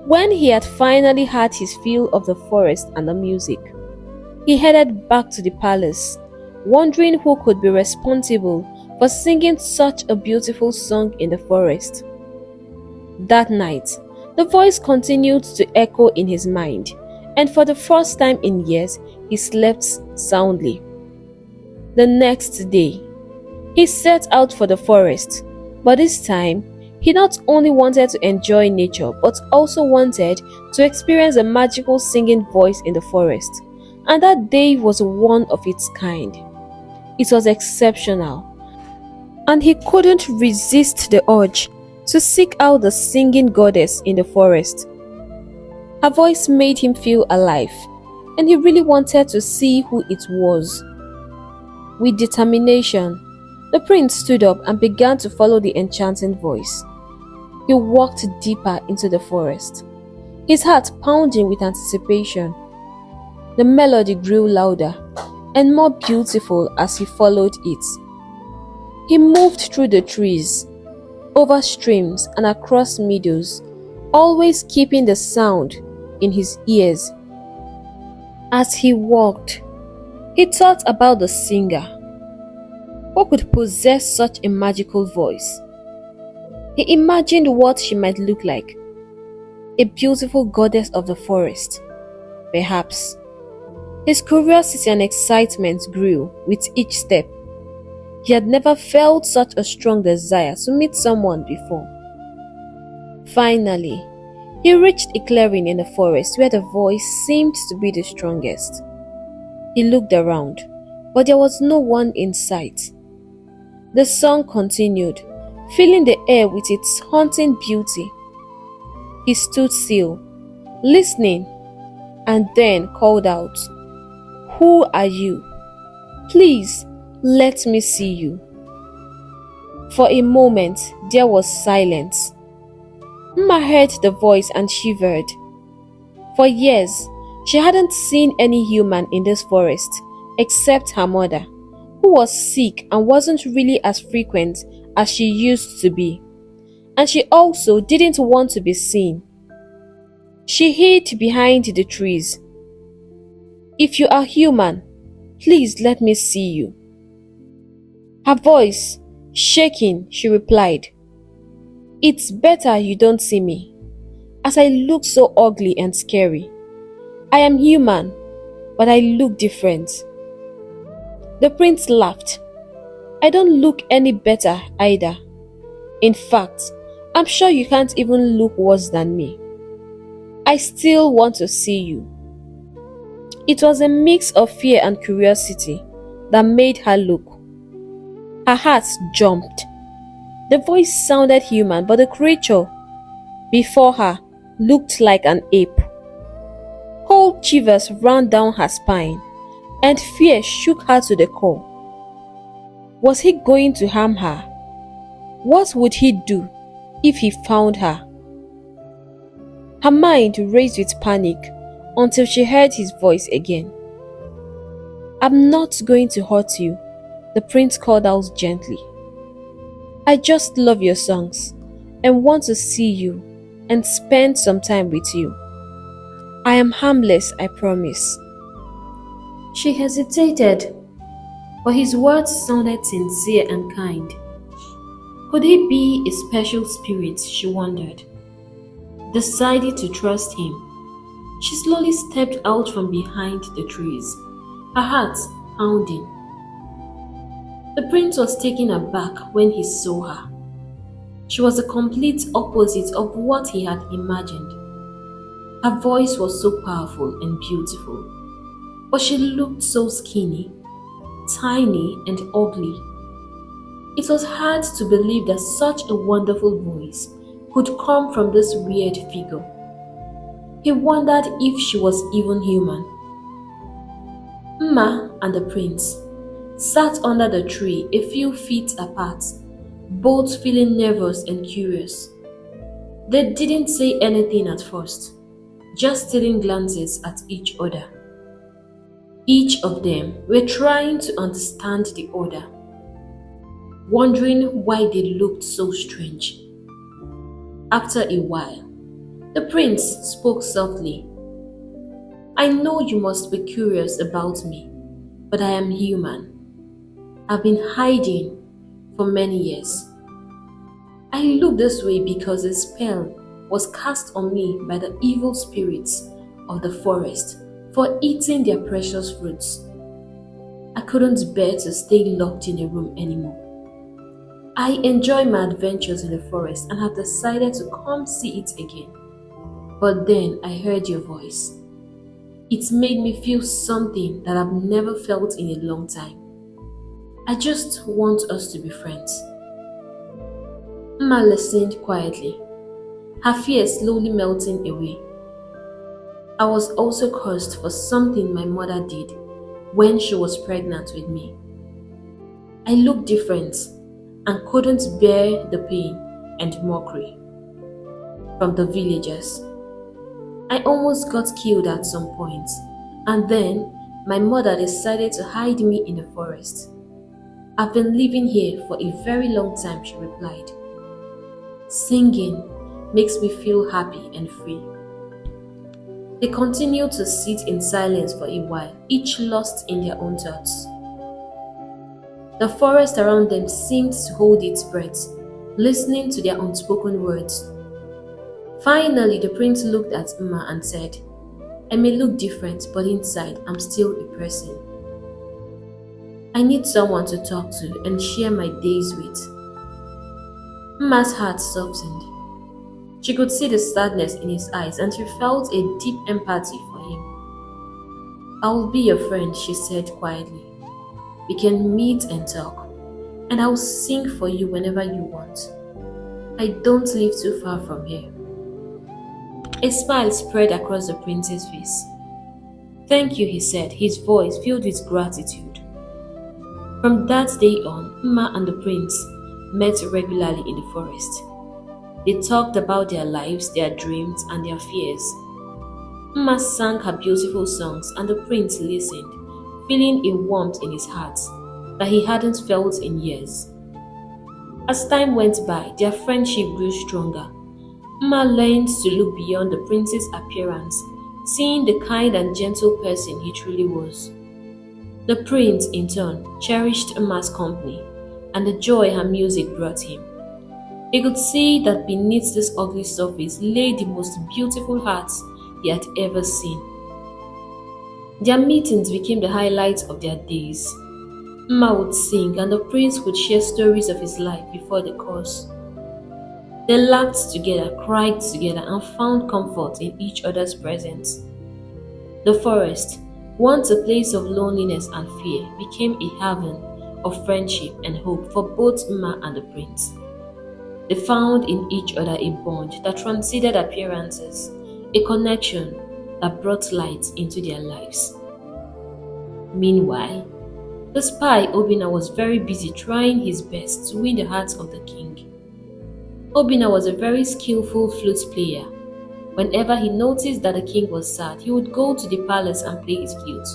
When he had finally had his fill of the forest and the music, he headed back to the palace, wondering who could be responsible for singing such a beautiful song in the forest. That night, the voice continued to echo in his mind, and for the first time in years, he slept soundly. The next day, he set out for the forest, but this time, he not only wanted to enjoy nature but also wanted to experience a magical singing voice in the forest. And that day was one of its kind. It was exceptional, and he couldn't resist the urge to seek out the singing goddess in the forest. Her voice made him feel alive, and he really wanted to see who it was. With determination, the prince stood up and began to follow the enchanting voice. He walked deeper into the forest, his heart pounding with anticipation. The melody grew louder and more beautiful as he followed it. He moved through the trees, over streams and across meadows, always keeping the sound in his ears. As he walked, he thought about the singer. What could possess such a magical voice? He imagined what she might look like. A beautiful goddess of the forest, perhaps. His curiosity and excitement grew with each step. He had never felt such a strong desire to meet someone before. Finally, he reached a clearing in the forest where the voice seemed to be the strongest. He looked around, but there was no one in sight. The song continued, filling the air with its haunting beauty. He stood still, listening, and then called out, "Who are you? Please, let me see you." For a moment, there was silence. Mma heard the voice and shivered. For years, she hadn't seen any human in this forest except her mother, who was sick and wasn't really as frequent as she used to be. And she also didn't want to be seen. She hid behind the trees. "If you are human, please let me see you." Her voice shaking, she replied, "It's better you don't see me, as I look so ugly and scary. I am human, but I look different." The prince laughed. "I don't look any better either. In fact, I'm sure you can't even look worse than me. I still want to see you." It was a mix of fear and curiosity that made her look. Her heart jumped. The voice sounded human, but the creature before her looked like an ape. Cold shivers ran down her spine, and fear shook her to the core. Was he going to harm her? What would he do if he found her? Her mind raced with panic until she heard his voice again. "I'm not going to hurt you," the prince called out gently. "I just love your songs and want to see you and spend some time with you. I am harmless, I promise." She hesitated, but his words sounded sincere and kind. Could he be a special spirit, she wondered. Decided to trust him, she slowly stepped out from behind the trees, her heart pounding. The prince was taken aback when he saw her. She was the complete opposite of what he had imagined. Her voice was so powerful and beautiful, but she looked so skinny, tiny and ugly. It was hard to believe that such a wonderful voice could come from this weird figure. He wondered if she was even human. Mma and the prince sat under the tree a few feet apart, both feeling nervous and curious. They didn't say anything at first, just stealing glances at each other. Each of them were trying to understand the other, wondering why they looked so strange. After a while, the prince spoke softly. "I know you must be curious about me, but I am human. I've been hiding for many years. I look this way because a spell was cast on me by the evil spirits of the forest for eating their precious fruits. I couldn't bear to stay locked in a room anymore. I enjoy my adventures in the forest and have decided to come see it again. But then I heard your voice. It made me feel something that I've never felt in a long time. I just want us to be friends. Mma listened quietly, her fear slowly melting away. I was also cursed for something my mother did when she was pregnant with me. I looked different and couldn't bear the pain and mockery from the villagers. I almost got killed at some point, and then my mother decided to hide me in the forest. I've been living here for a very long time, she replied. Singing makes me feel happy and free. They continued to sit in silence for a while, each lost in their own thoughts. The forest around them seemed to hold its breath, listening to their unspoken words. Finally, the prince looked at Mma and said, I may look different, but inside I'm still a person. I need someone to talk to and share my days with. Mma's heart softened. She could see the sadness in his eyes and she felt a deep empathy for him. I will be your friend, she said quietly. We can meet and talk, and I will sing for you whenever you want. I don't live too far from here. A smile spread across the prince's face. Thank you, he said, his voice filled with gratitude. From that day on, Mma and the prince met regularly in the forest. They talked about their lives, their dreams, and their fears. Mma sang her beautiful songs and the prince listened, feeling a warmth in his heart that he hadn't felt in years. As time went by, their friendship grew stronger. Mma learned to look beyond the prince's appearance, seeing the kind and gentle person he truly was. The prince, in turn, cherished Mma's company and the joy her music brought him. He could see that beneath this ugly surface lay the most beautiful hearts he had ever seen. Their meetings became the highlights of their days. Mma would sing and the prince would share stories of his life before the course. They laughed together, cried together, and found comfort in each other's presence. The forest, once a place of loneliness and fear, became a haven of friendship and hope for both Mma and the prince. They found in each other a bond that transcended appearances, a connection that brought light into their lives. Meanwhile, the spy Obinna was very busy trying his best to win the hearts of the king. Obinna was a very skillful flute player. Whenever he noticed that the king was sad, he would go to the palace and play his flute.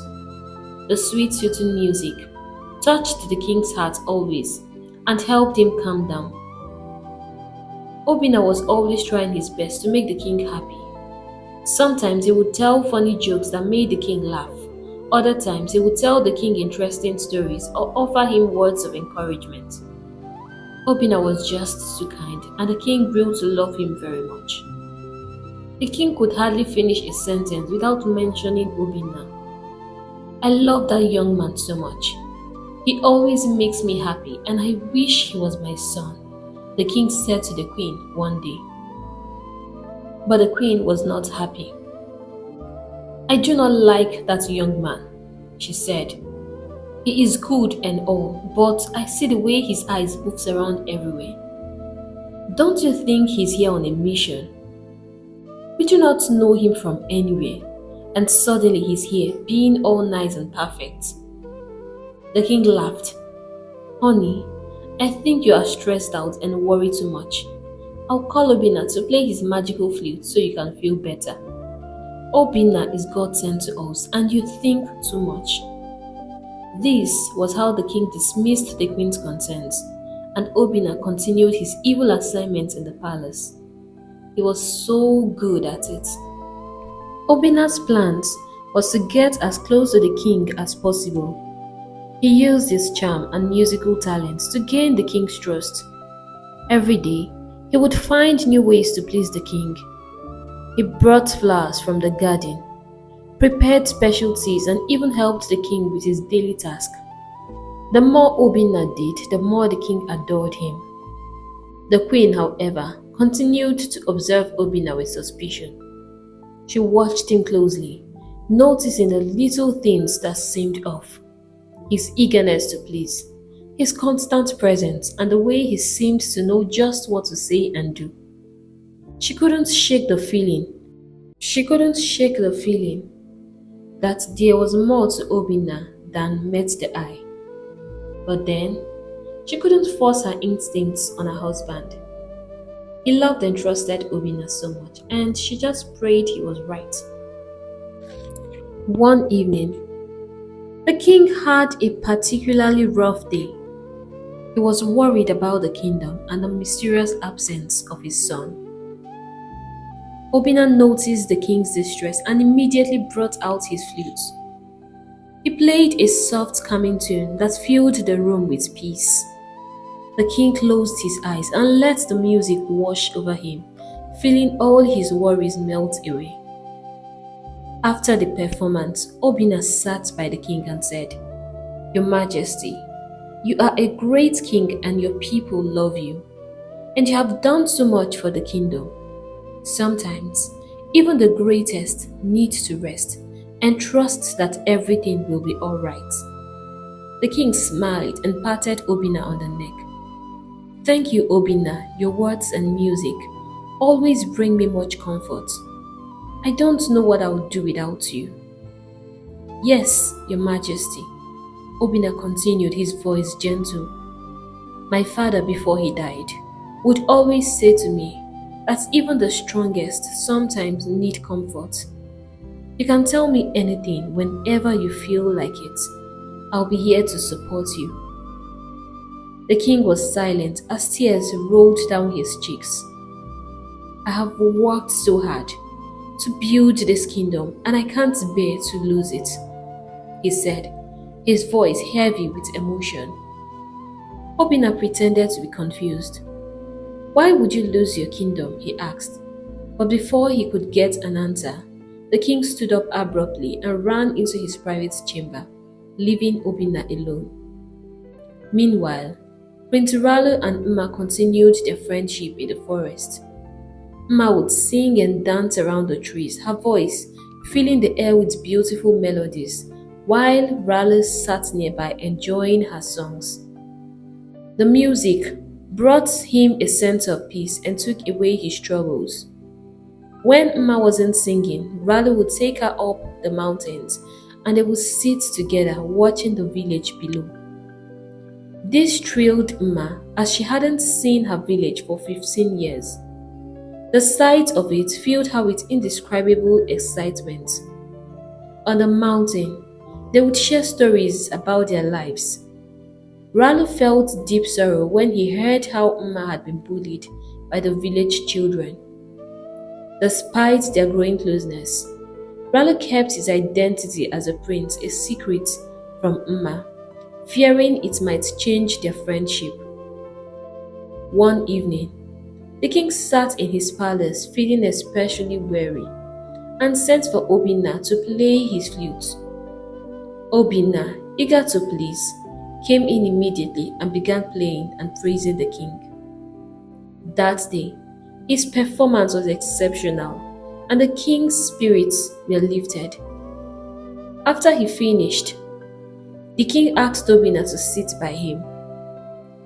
The sweet soothing music touched the king's heart always and helped him calm down. Obinna was always trying his best to make the king happy. Sometimes he would tell funny jokes that made the king laugh. Other times he would tell the king interesting stories or offer him words of encouragement. Obinna was just too kind, and the king grew to love him very much. The king could hardly finish a sentence without mentioning Obinna. I love that young man so much. He always makes me happy, and I wish he was my son, the king said to the queen one day. But the queen was not happy. I do not like that young man, she said. He is good and all, but I see the way his eyes moves around everywhere. Don't you think he's here on a mission? We do not know him from anywhere, and suddenly he's here, being all nice and perfect. The king laughed. Honey, I think you are stressed out and worry too much. I'll call Obinna to play his magical flute so you can feel better. Obinna is God sent to us, and you think too much. This was how the king dismissed the queen's concerns, and Obinna continued his evil assignments in the palace. He was so good at it. Obinna's plans was to get as close to the king as possible. He used his charm and musical talents to gain the king's trust. Every day, he would find new ways to please the king. He brought flowers from the garden, prepared special teas, and even helped the king with his daily task. The more Obinna did, the more the king adored him. The queen, however, continued to observe Obinna with suspicion. She watched him closely, noticing the little things that seemed off. His eagerness to please, his constant presence, and the way he seemed to know just what to say and do. She couldn't shake the feeling. She couldn't shake the feeling that there was more to Obinna than met the eye. But then, she couldn't force her instincts on her husband. He loved and trusted Obinna so much, and she just prayed he was right. One evening, the king had a particularly rough day. He was worried about the kingdom and the mysterious absence of his son. Obinna noticed the king's distress and immediately brought out his flute. He played a soft, calming tune that filled the room with peace. The king closed his eyes and let the music wash over him, feeling all his worries melt away. After the performance, Obinna sat by the king and said, "Your Majesty, you are a great king and your people love you, and you have done so much for the kingdom. Sometimes, even the greatest need to rest and trust that everything will be all right." The king smiled and patted Obinna on the neck. "Thank you, Obinna. Your words and music always bring me much comfort. I don't know what I would do without you." "Yes, Your Majesty," Obinna continued, his voice gentle. "My father, before he died, would always say to me that even the strongest sometimes need comfort. You can tell me anything whenever you feel like it. I'll be here to support you." The king was silent as tears rolled down his cheeks. "I have worked so hard to build this kingdom and I can't bear to lose it," he said, his voice heavy with emotion. Obinna pretended to be confused. "Why would you lose your kingdom?" he asked. But before he could get an answer, the king stood up abruptly and ran into his private chamber, leaving Obinna alone. Meanwhile, Prince Ralu and Mma continued their friendship in the forest. Mma would sing and dance around the trees, her voice filling the air with beautiful melodies, while Ralu sat nearby enjoying her songs. The music brought him a sense of peace and took away his troubles. When Mma wasn't singing, Ralu would take her up the mountains and they would sit together watching the village below. This thrilled Mma as she hadn't seen her village for 15 years. The sight of it filled her with indescribable excitement. On the mountain, they would share stories about their lives. Ralu felt deep sorrow when he heard how Mma had been bullied by the village children. Despite their growing closeness, Ralu kept his identity as a prince a secret from Mma, fearing it might change their friendship. One evening, the king sat in his palace feeling especially weary and sent for Obinna to play his flute. Obinna, eager to please, came in immediately and began playing and praising the king. That day, his performance was exceptional and the king's spirits were lifted. After he finished, the king asked Obinna to sit by him.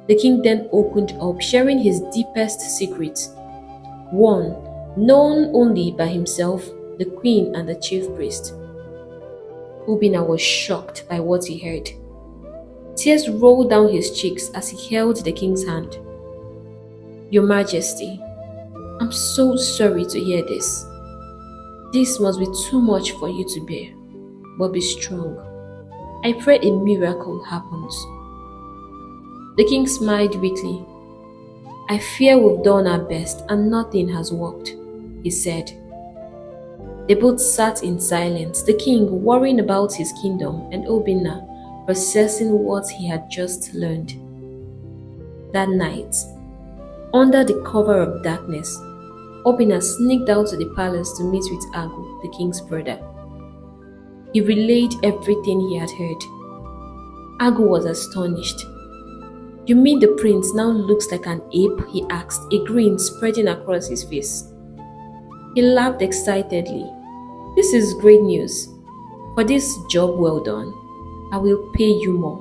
The king then opened up, sharing his deepest secret, one known only by himself, the queen, and the chief priest. Obinna was shocked by what he heard. Tears rolled down his cheeks as he held the king's hand. "Your Majesty, I'm so sorry to hear this. This must be too much for you to bear, but be strong. I pray a miracle happens." The king smiled weakly. "I fear we've done our best and nothing has worked," he said. They both sat in silence, the king worrying about his kingdom and Obinna processing what he had just learned. That night, under the cover of darkness, Obinna sneaked out to the palace to meet with Agu, the king's brother. He relayed everything he had heard. Agu was astonished. "You mean the prince now looks like an ape?" he asked, a grin spreading across his face. He laughed excitedly. "This is great news. For this job well done, I will pay you more."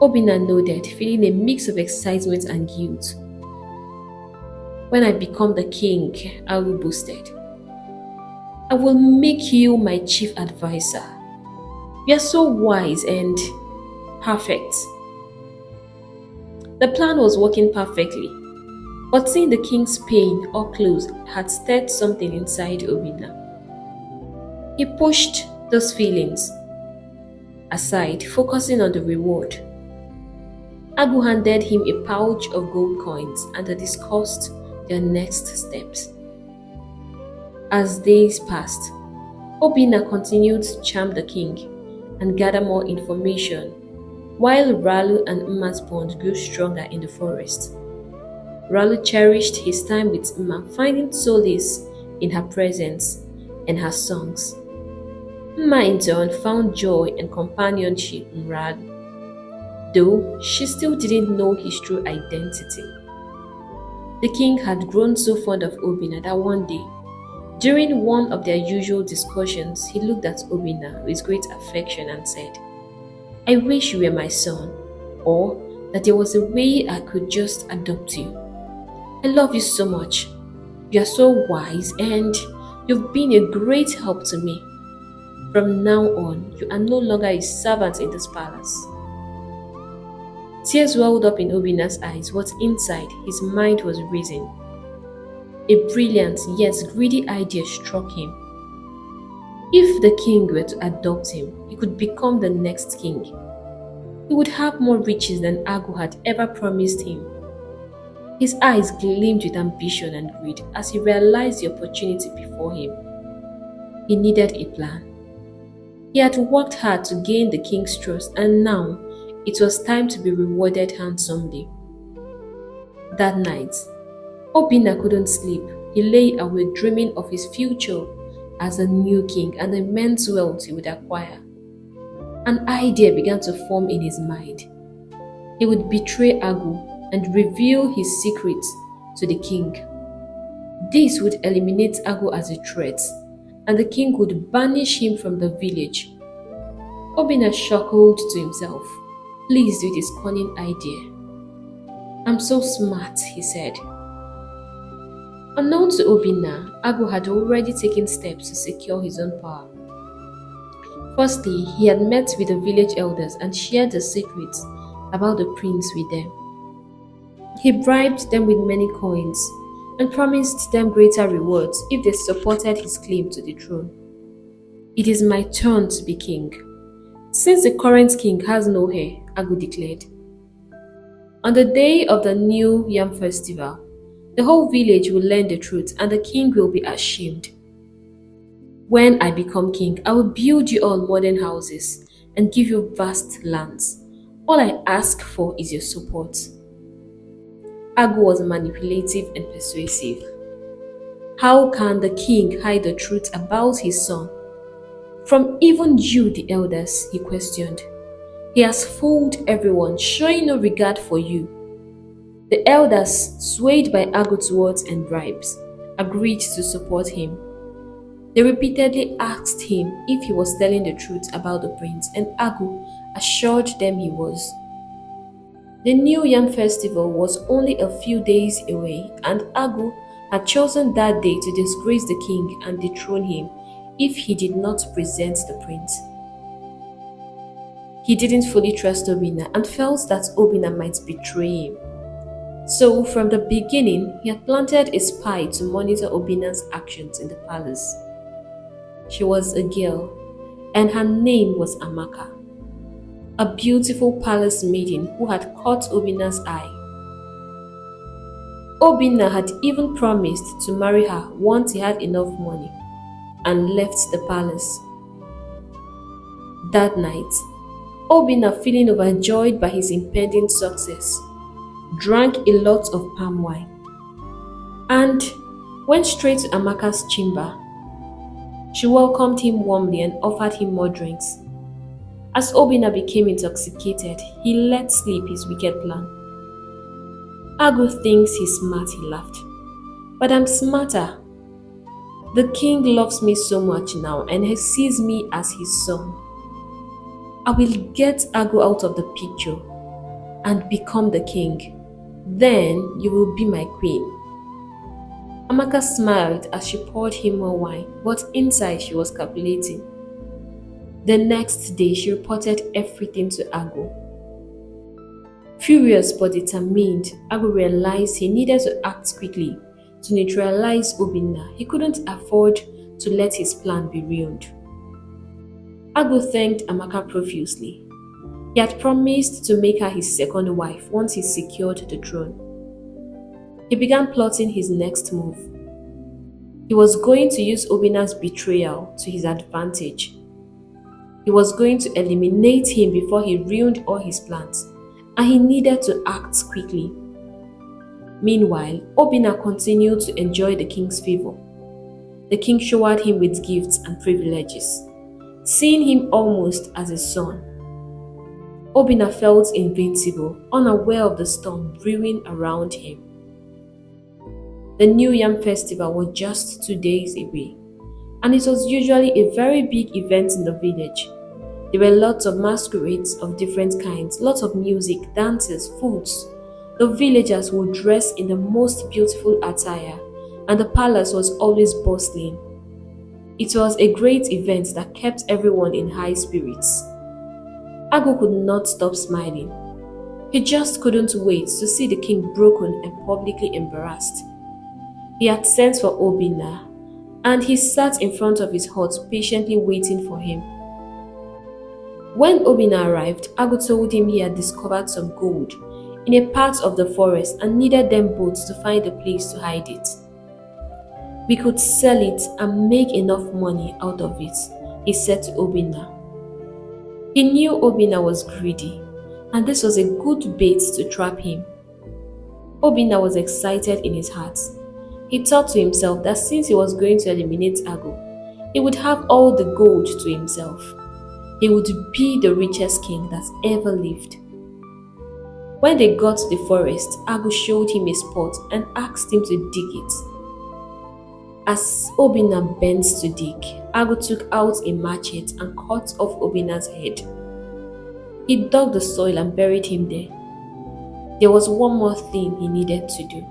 Obinna nodded, feeling a mix of excitement and guilt. "When I become the king," Agu boasted, "I will make you my chief advisor. You are so wise and perfect." The plan was working perfectly, but seeing the king's pain or clothes had stirred something inside Obinna. He pushed those feelings aside, focusing on the reward. Agu handed him a pouch of gold coins and they discussed their next steps. As days passed, Obinna continued to charm the king and gather more information, while Ralu and Mma's bond grew stronger in the forest. Ralu cherished his time with Mma, finding solace in her presence and her songs. Mma in turn found joy and companionship in Ralu, though she still didn't know his true identity. The king had grown so fond of Obinna that one day, during one of their usual discussions, he looked at Obinna with great affection and said, "I wish you were my son, or that there was a way I could just adopt you. I love you so much. You are so wise and you've been a great help to me. From now on, you are no longer a servant in this palace." Tears welled up in Obinna's eyes, but inside, his mind was racing. A brilliant yet greedy idea struck him. If the king were to adopt him, he could become the next king. He would have more riches than Agu had ever promised him. His eyes gleamed with ambition and greed as he realized the opportunity before him. He needed a plan. He had worked hard to gain the king's trust, and now it was time to be rewarded handsomely. That night, Obinna couldn't sleep. He lay awake dreaming of his future as a new king and the immense wealth he would acquire. An idea began to form in his mind. He would betray Agu and reveal his secrets to the king. This would eliminate Agu as a threat, and the king would banish him from the village. Obinna chuckled to himself, pleased with his cunning idea. "I'm so smart," he said. Unknown to Obinna, Agu had already taken steps to secure his own power. Firstly, he had met with the village elders and shared the secrets about the prince with them. He bribed them with many coins and promised them greater rewards if they supported his claim to the throne. "It is my turn to be king, since the current king has no heir," Agu declared. On the day of the new yam festival, the whole village will learn the truth and the king will be ashamed. "When I become king, I will build you all modern houses and give you vast lands. All I ask for is your support." Agu was manipulative and persuasive. How can the king hide the truth about his son? "From even you, the elders," he questioned. "He has fooled everyone, showing no regard for you." The elders, swayed by Agu's words and bribes, agreed to support him. They repeatedly asked him if he was telling the truth about the prince, and Agu assured them he was. The new yam festival was only a few days away, and Agu had chosen that day to disgrace the king and dethrone him if he did not present the prince. He didn't fully trust Obinna and felt that Obinna might betray him. So, from the beginning, he had planted a spy to monitor Obinna's actions in the palace. She was a girl, and her name was Amaka, a beautiful palace maiden who had caught Obinna's eye. Obinna had even promised to marry her once he had enough money, and left the palace. That night, Obinna, feeling overjoyed by his impending success, drank a lot of palm wine and went straight to Amaka's chamber. She welcomed him warmly and offered him more drinks. As Obina became intoxicated, he let slip his wicked plan. Agu thinks he's smart, he laughed. But I'm smarter. The king loves me so much now and he sees me as his son. I will get Agu out of the picture and become the king. Then you will be my queen. Amaka smiled as she poured him more wine, but inside she was calculating. The next day she reported everything to Agu. Furious but determined, Agu realized he needed to act quickly to neutralize Obina. He couldn't afford to let his plan be ruined. Agu thanked Amaka profusely. He had promised to make her his second wife once he secured the throne. He began plotting his next move. He was going to use Obina's betrayal to his advantage. He was going to eliminate him before he ruined all his plans, and he needed to act quickly. Meanwhile, Obina continued to enjoy the king's favor. The king showered him with gifts and privileges, seeing him almost as a son. Obina felt invincible, unaware of the storm brewing around him. The New Yam Festival was just 2 days away, and it was usually a very big event in the village. There were lots of masquerades of different kinds, lots of music, dances, foods. The villagers would dress in the most beautiful attire, and the palace was always bustling. It was a great event that kept everyone in high spirits. Agu could not stop smiling. He just couldn't wait to see the king broken and publicly embarrassed. He had sent for Obina, and he sat in front of his hut patiently waiting for him. When Obina arrived, Agu told him he had discovered some gold in a part of the forest and needed them both to find a place to hide it. We could sell it and make enough money out of it, he said to Obina. He knew Obina was greedy, and this was a good bait to trap him. Obina was excited in his heart. He thought to himself that since he was going to eliminate Agu, he would have all the gold to himself. He would be the richest king that ever lived. When they got to the forest, Agu showed him a spot and asked him to dig it. As Obina bent to dig, Agu took out a machete and cut off Obina's head. He dug the soil and buried him there. There was one more thing he needed to do.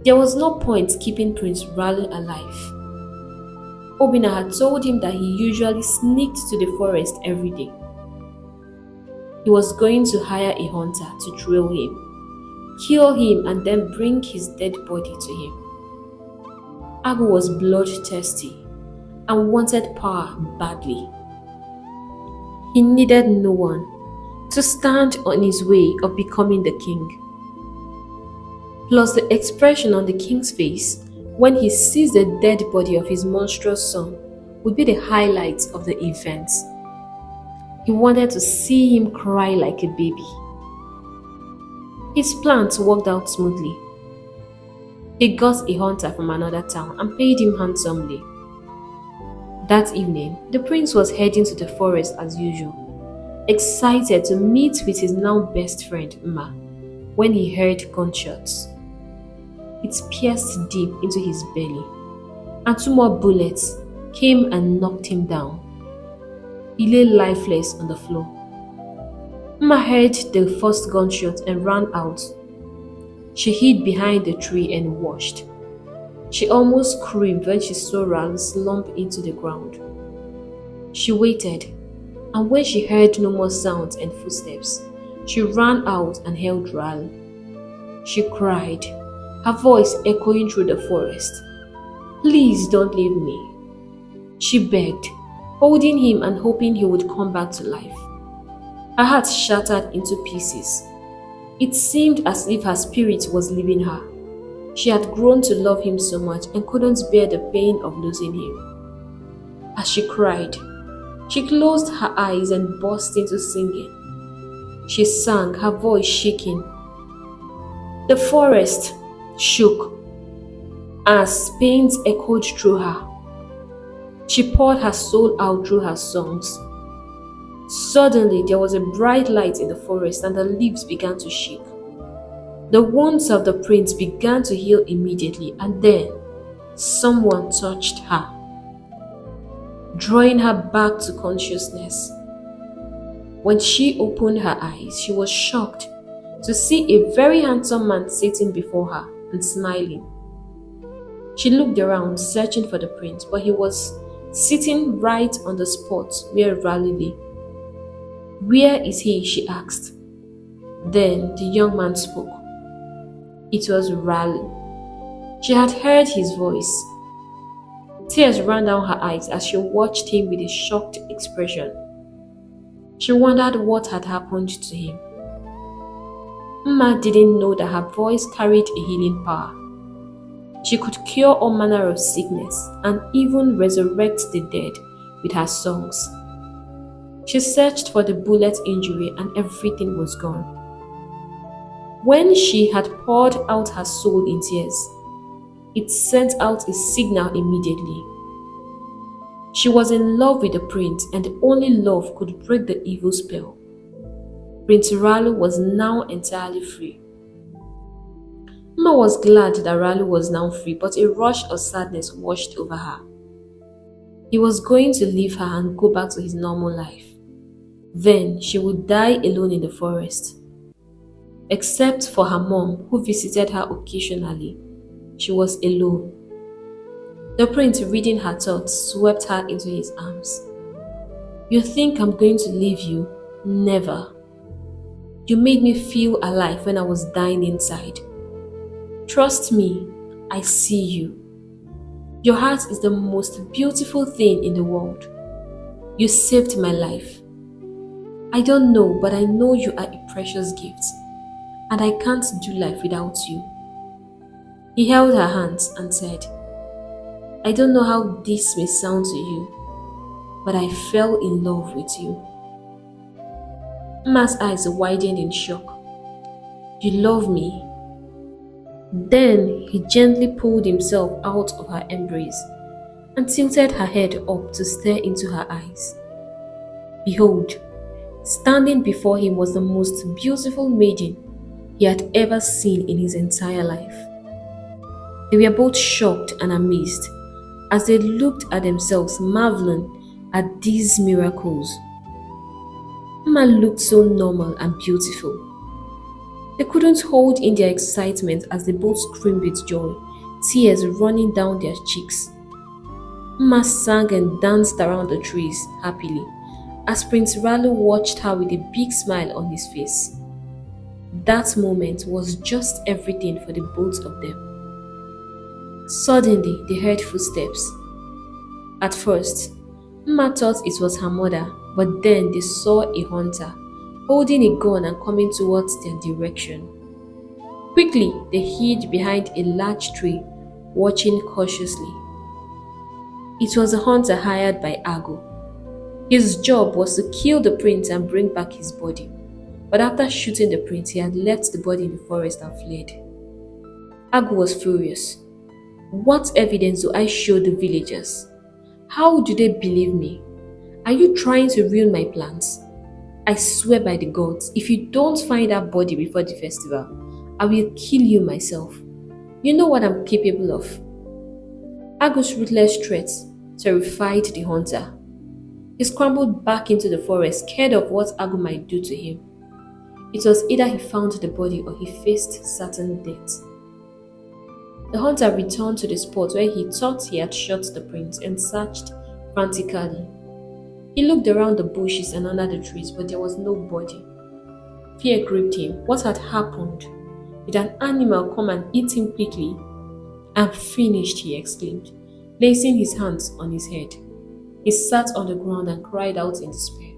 There was no point keeping Prince Ralu alive. Obina had told him that he usually sneaked to the forest every day. He was going to hire a hunter to trail him, kill him, and then bring his dead body to him. Agu was bloodthirsty and wanted power badly. He needed no one to stand on his way of becoming the king. Plus the expression on the king's face when he sees the dead body of his monstrous son would be the highlight of the event. He wanted to see him cry like a baby. His plans worked out smoothly. He got a hunter from another town and paid him handsomely. That evening, the prince was heading to the forest as usual, excited to meet with his now best friend Mma, when he heard gunshots. It pierced deep into his belly, and 2 more bullets came and knocked him down. He lay lifeless on the floor. Mma heard the first gunshot and ran out. She hid behind the tree and watched. She almost screamed when she saw Ral slump into the ground. She waited, and when she heard no more sounds and footsteps, she ran out and held Ral. She cried, her voice echoing through the forest. "Please don't leave me," she begged, holding him and hoping he would come back to life. Her heart shattered into pieces. It seemed as if her spirit was leaving her. She had grown to love him so much and couldn't bear the pain of losing him. As she cried, she closed her eyes and burst into singing. She sang, her voice shaking. The forest shook as pains echoed through her. She poured her soul out through her songs, Suddenly, there was a bright light in the forest and the leaves began to shake. The wounds of the prince began to heal immediately, and then someone touched her, drawing her back to consciousness. When she opened her eyes, she was shocked to see a very handsome man sitting before her and smiling. She looked around, searching for the prince, but he was sitting right on the spot where Raleigh lay. "Where is he?" she asked. Then the young man spoke. It was Raleigh. She had heard his voice. Tears ran down her eyes as she watched him with a shocked expression. She wondered what had happened to him. Mma didn't know that her voice carried a healing power. She could cure all manner of sickness and even resurrect the dead with her songs. She searched for the bullet injury and everything was gone. When she had poured out her soul in tears, it sent out a signal immediately. She was in love with the prince, and only love could break the evil spell. Prince Raleigh was now entirely free. Mma was glad that Raleigh was now free, but a rush of sadness washed over her. He was going to leave her and go back to his normal life. Then she would die alone in the forest. Except for her mom, who visited her occasionally, she was alone. The prince, reading her thoughts, swept her into his arms. "You think I'm going to leave you? Never. You made me feel alive when I was dying inside. Trust me, I see you. Your heart is the most beautiful thing in the world. You saved my life. I don't know, but I know you are a precious gift, and I can't do life without you." He held her hands and said, "I don't know how this may sound to you, but I fell in love with you." Mma's eyes widened in shock. "You love me?" Then he gently pulled himself out of her embrace and tilted her head up to stare into her eyes. Behold, standing before him was the most beautiful maiden he had ever seen in his entire life. They were both shocked and amazed as they looked at themselves, marveling at these miracles. Mma looked so normal and beautiful. They couldn't hold in their excitement as they both screamed with joy, tears running down their cheeks. Mma sang and danced around the trees happily as Prince Raleigh watched her with a big smile on his face. That moment was just everything for the both of them. Suddenly, they heard footsteps. At first, Mma thought it was her mother, but then they saw a hunter holding a gun and coming towards their direction. Quickly, they hid behind a large tree, watching cautiously. It was a hunter hired by Ago. His job was to kill the prince and bring back his body. But after shooting the prince, he had left the body in the forest and fled. Ago was furious. "What evidence do I show the villagers? How do they believe me? Are you trying to ruin my plans? I swear by the gods, if you don't find that body before the festival, I will kill you myself. You know what I'm capable of." Ago's ruthless threats terrified the hunter. He scrambled back into the forest, scared of what Ago might do to him. It was either he found the body or he faced certain death. The hunter returned to the spot where he thought he had shot the prince and searched frantically. He looked around the bushes and under the trees, but there was no body. Fear gripped him. What had happened? Did an animal come and eat him quickly? "I'm finished," he exclaimed, placing his hands on his head. He sat on the ground and cried out in despair.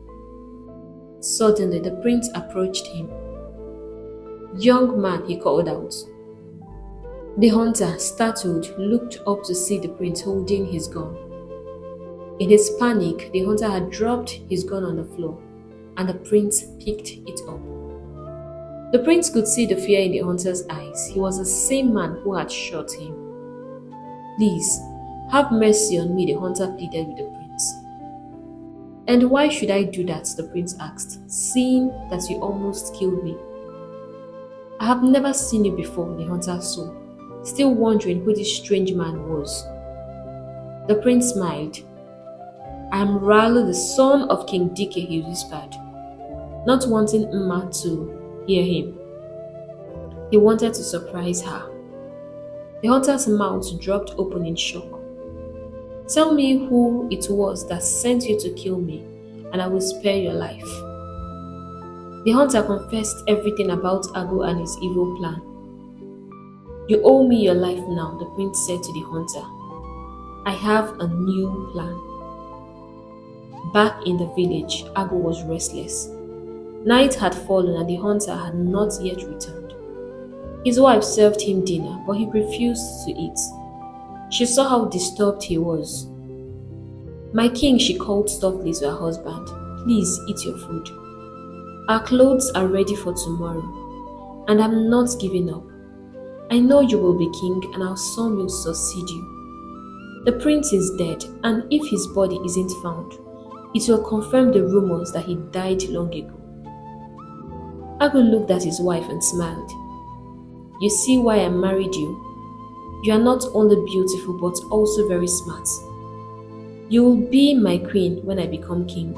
Suddenly, the prince approached him. "Young man," he called out. The hunter, startled, looked up to see the prince holding his gun. In his panic, the hunter had dropped his gun on the floor, and the prince picked it up. The prince could see the fear in the hunter's eyes. He was the same man who had shot him. "Please, have mercy on me," the hunter pleaded with the prince. "And why should I do that?" the prince asked, "seeing that you almost killed me?" "I have never seen you before," the hunter said, still wondering who this strange man was. The prince smiled. "I am Ralo, the son of King Dike," he whispered, not wanting Mma to hear him. He wanted to surprise her. The hunter's mouth dropped open in shock. "Tell me who it was that sent you to kill me, and I will spare your life." The hunter confessed everything about Agu and his evil plan. "You owe me your life now," the prince said to the hunter. "I have a new plan." Back in the village, Agu was restless. Night had fallen and the hunter had not yet returned. His wife served him dinner, but he refused to eat. She saw how disturbed he was. "My king," she called softly to her husband, "please eat your food. Our clothes are ready for tomorrow, and I'm not giving up. I know you will be king and our son will succeed you. The prince is dead, and if his body isn't found, it will confirm the rumors that he died long ago." Agu looked at his wife and smiled. "You see why I married you? You are not only beautiful but also very smart. You will be my queen when I become king.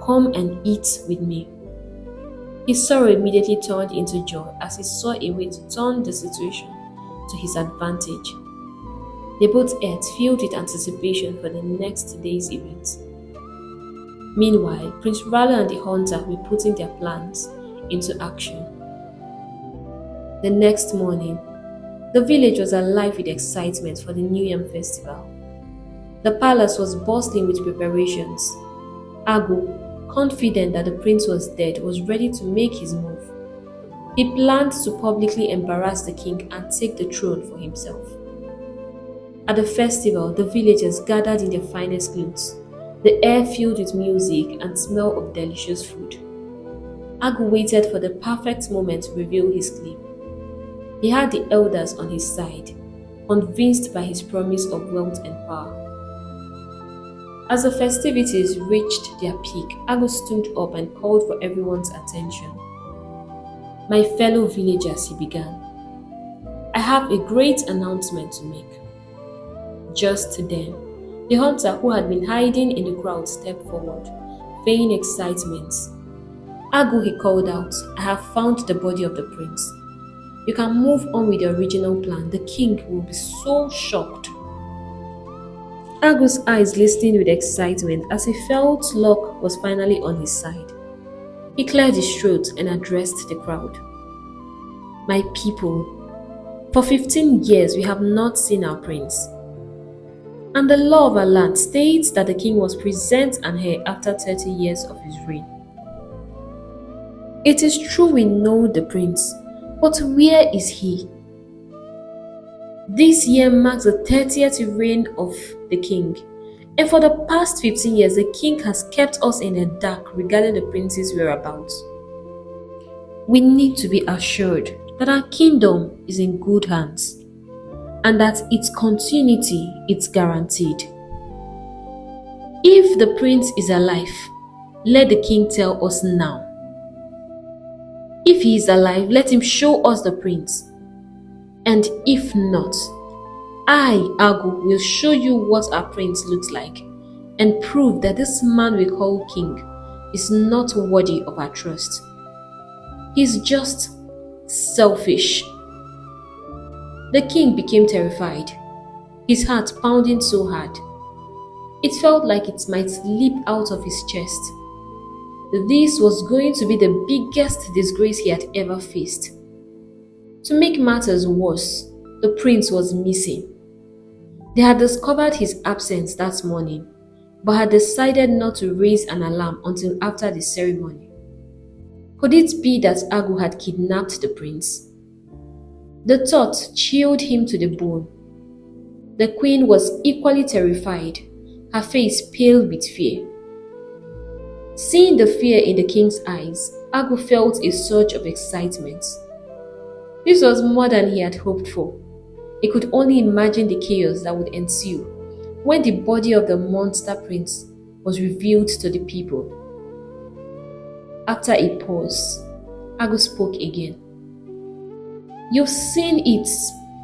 Come and eat with me." His sorrow immediately turned into joy as he saw a way to turn the situation to his advantage. They both ate, filled with anticipation for the next day's event. Meanwhile, Prince Ralo and the hunter were putting their plans into action. The next morning, the village was alive with excitement for the New Yam festival. The palace was bustling with preparations. Agu, confident that the prince was dead, was ready to make his move. He planned to publicly embarrass the king and take the throne for himself. At the festival, the villagers gathered in their finest clothes, the air filled with music and smell of delicious food. Agu waited for the perfect moment to reveal his claim. He had the elders on his side, convinced by his promise of wealth and power. As the festivities reached their peak, Agu stood up and called for everyone's attention. "My fellow villagers," he began, "I have a great announcement to make." Just then, the hunter who had been hiding in the crowd stepped forward, feigning excitement. "Agu," he called out, "I have found the body of the prince. You can move on with your original plan. The king will be so shocked." Agu's eyes glistened with excitement as he felt luck was finally on his side. He cleared his throat and addressed the crowd. "My people, for 15 years we have not seen our prince. And the law of our land states that the king must present an heir after 30 years of his reign. It is true we know the prince, but where is he? This year marks the 30th reign of the king, and for the past 15 years the king has kept us in the dark regarding the prince's whereabouts. We need to be assured that our kingdom is in good hands, and that its continuity is guaranteed. If the prince is alive, let the king tell us now. If he is alive, let him show us the prince. And if not, I, Agu, will show you what our prince looks like and prove that this man we call king is not worthy of our trust. He is just selfish." The king became terrified, his heart pounding so hard. It felt like it might leap out of his chest. This was going to be the biggest disgrace he had ever faced. To make matters worse, the prince was missing. They had discovered his absence that morning, but had decided not to raise an alarm until after the ceremony. Could it be that Agu had kidnapped the prince? The thought chilled him to the bone. The queen was equally terrified, her face pale with fear. Seeing the fear in the king's eyes, Agu felt a surge of excitement. This was more than he had hoped for. He could only imagine the chaos that would ensue when the body of the monster prince was revealed to the people. After a pause, Agu spoke again. "You've seen it,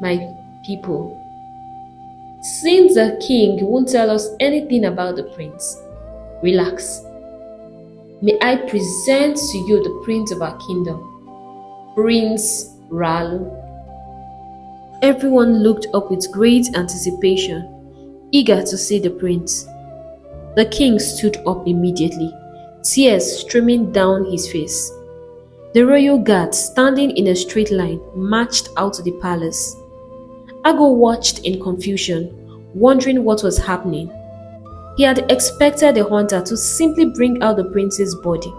my people. Since the king won't tell us anything about the prince, relax. May I present to you the prince of our kingdom, Prince Ralu." Everyone looked up with great anticipation, eager to see the prince. The king stood up immediately, tears streaming down his face. The royal guards, standing in a straight line, marched out to the palace. Agu watched in confusion, wondering what was happening. He had expected the hunter to simply bring out the prince's body.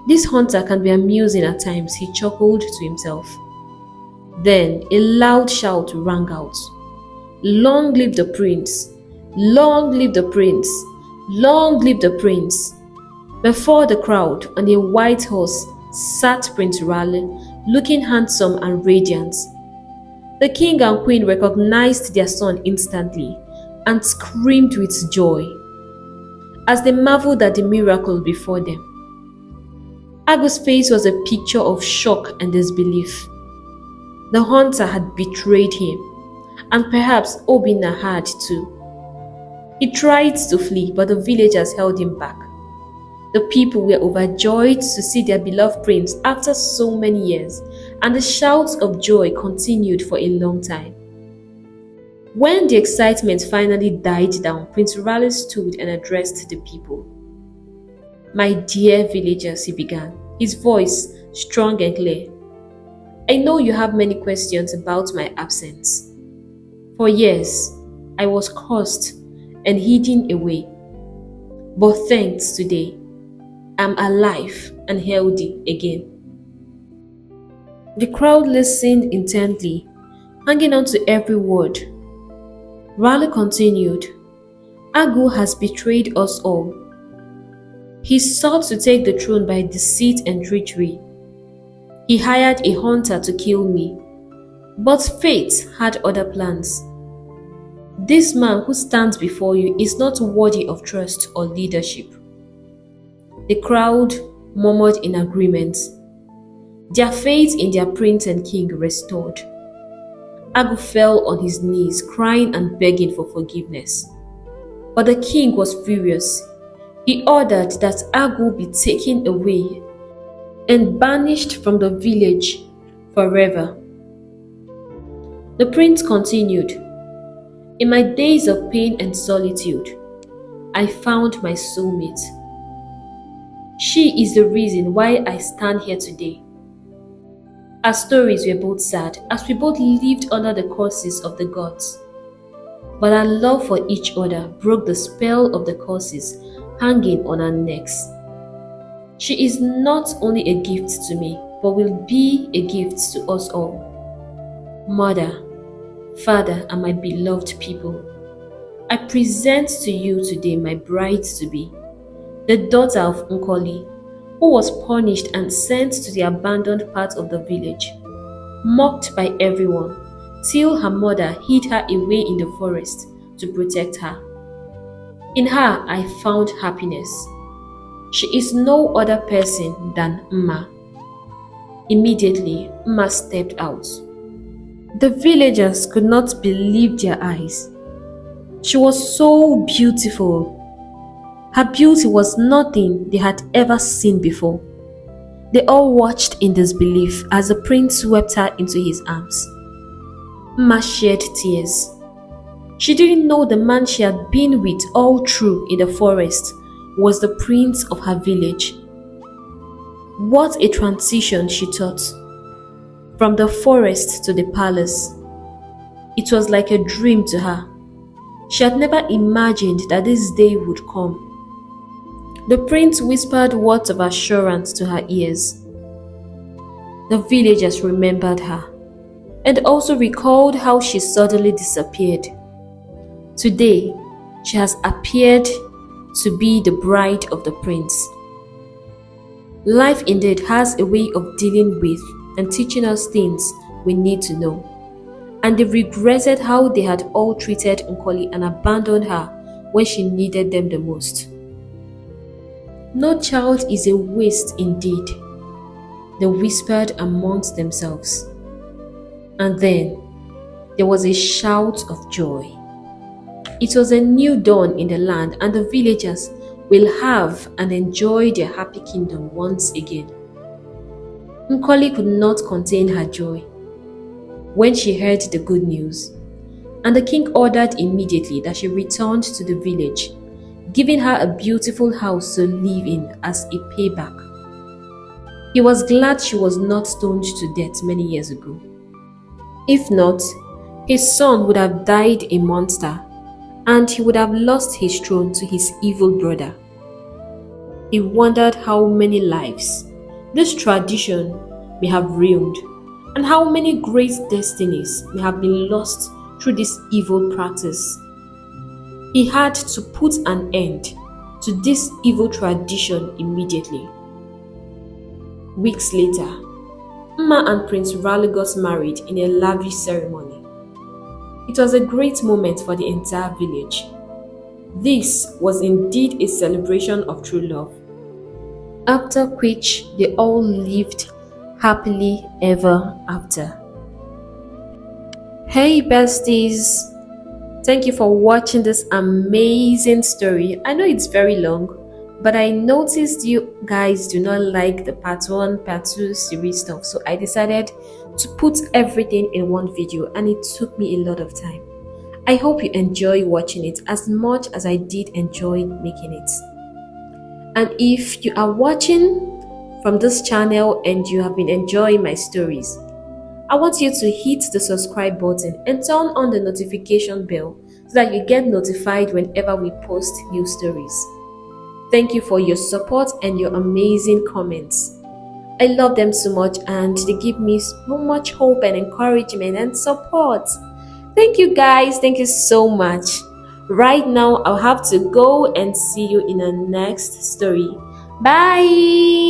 "This hunter can be amusing at times," he chuckled to himself. Then a loud shout rang out. "Long live the prince! Long live the prince! Long live the prince!" Before the crowd, on a white horse, sat Prince Raleigh, looking handsome and radiant. The king and queen recognized their son instantly and screamed with joy as they marveled at the miracle before them. Agu's face was a picture of shock and disbelief. The hunter had betrayed him, and perhaps Obinna had too. He tried to flee, but the villagers held him back. The people were overjoyed to see their beloved prince after so many years, and the shouts of joy continued for a long time. When the excitement finally died down, Prince Raleigh stood and addressed the people. "My dear villagers," he began, his voice strong and clear. "I know you have many questions about my absence. For years, I was cursed and hidden away. But thanks today, I'm alive and healthy again." The crowd listened intently, hanging on to every word. Raleigh continued, "Agu has betrayed us all. He sought to take the throne by deceit and treachery. He hired a hunter to kill me, but fate had other plans. This man who stands before you is not worthy of trust or leadership." The crowd murmured in agreement, their faith in their prince and king restored. Agu fell on his knees, crying and begging for forgiveness. But the king was furious. He ordered that Agu be taken away and banished from the village forever. The prince continued, "In my days of pain and solitude, I found my soulmate. She is the reason why I stand here today. Our stories were both sad, as we both lived under the curses of the gods. But our love for each other broke the spell of the curses hanging on our necks. She is not only a gift to me, but will be a gift to us all. Mother, Father, and my beloved people, I present to you today my bride-to-be, the daughter of Nkoli, who was punished and sent to the abandoned part of the village, mocked by everyone, till her mother hid her away in the forest to protect her. In her I found happiness. She is no other person than Mma." Immediately, Mma stepped out. The villagers could not believe their eyes. She was so beautiful. Her beauty was nothing they had ever seen before. They all watched in disbelief as the prince swept her into his arms. Mma shed tears. She didn't know the man she had been with all through in the forest was the prince of her village. What a transition, she thought. From the forest to the palace. It was like a dream to her. She had never imagined that this day would come. The prince whispered words of assurance to her ears. The villagers remembered her and also recalled how she suddenly disappeared. Today, she has appeared to be the bride of the prince. Life indeed has a way of dealing with and teaching us things we need to know. And they regretted how they had all treated Nkoli and abandoned her when she needed them the most. No child is a waste indeed, they whispered amongst themselves. And then there was a shout of joy. It was a new dawn in the land, and the villagers will have and enjoy their happy kingdom once again. Nkoli could not contain her joy when she heard the good news, and the king ordered immediately that she returned to the village, giving her a beautiful house to live in as a payback. He was glad she was not stoned to death many years ago. If not, his son would have died a monster, and he would have lost his throne to his evil brother. He wondered how many lives this tradition may have ruined, and how many great destinies may have been lost through this evil practice. He had to put an end to this evil tradition immediately. Weeks later, Mma and Prince Raleigh got married in a lavish ceremony. It was a great moment for the entire village. This was indeed a celebration of true love, after which they all lived happily ever after. Hey besties! Thank you for watching this amazing story. I know it's very long, but I noticed you guys do not like the part 1, part 2 series stuff, so I decided to put everything in one video, and it took me a lot of time. I hope you enjoy watching it as much as I did enjoy making it. And if you are watching from this channel and you have been enjoying my stories, I want you to hit the subscribe button and turn on the notification bell so that you get notified whenever we post new stories. Thank you for your support and your amazing comments. I love them so much, and they give me so much hope and encouragement and support. Thank you guys. Thank you so much. Right now, I'll have to go and see you in the next story. Bye!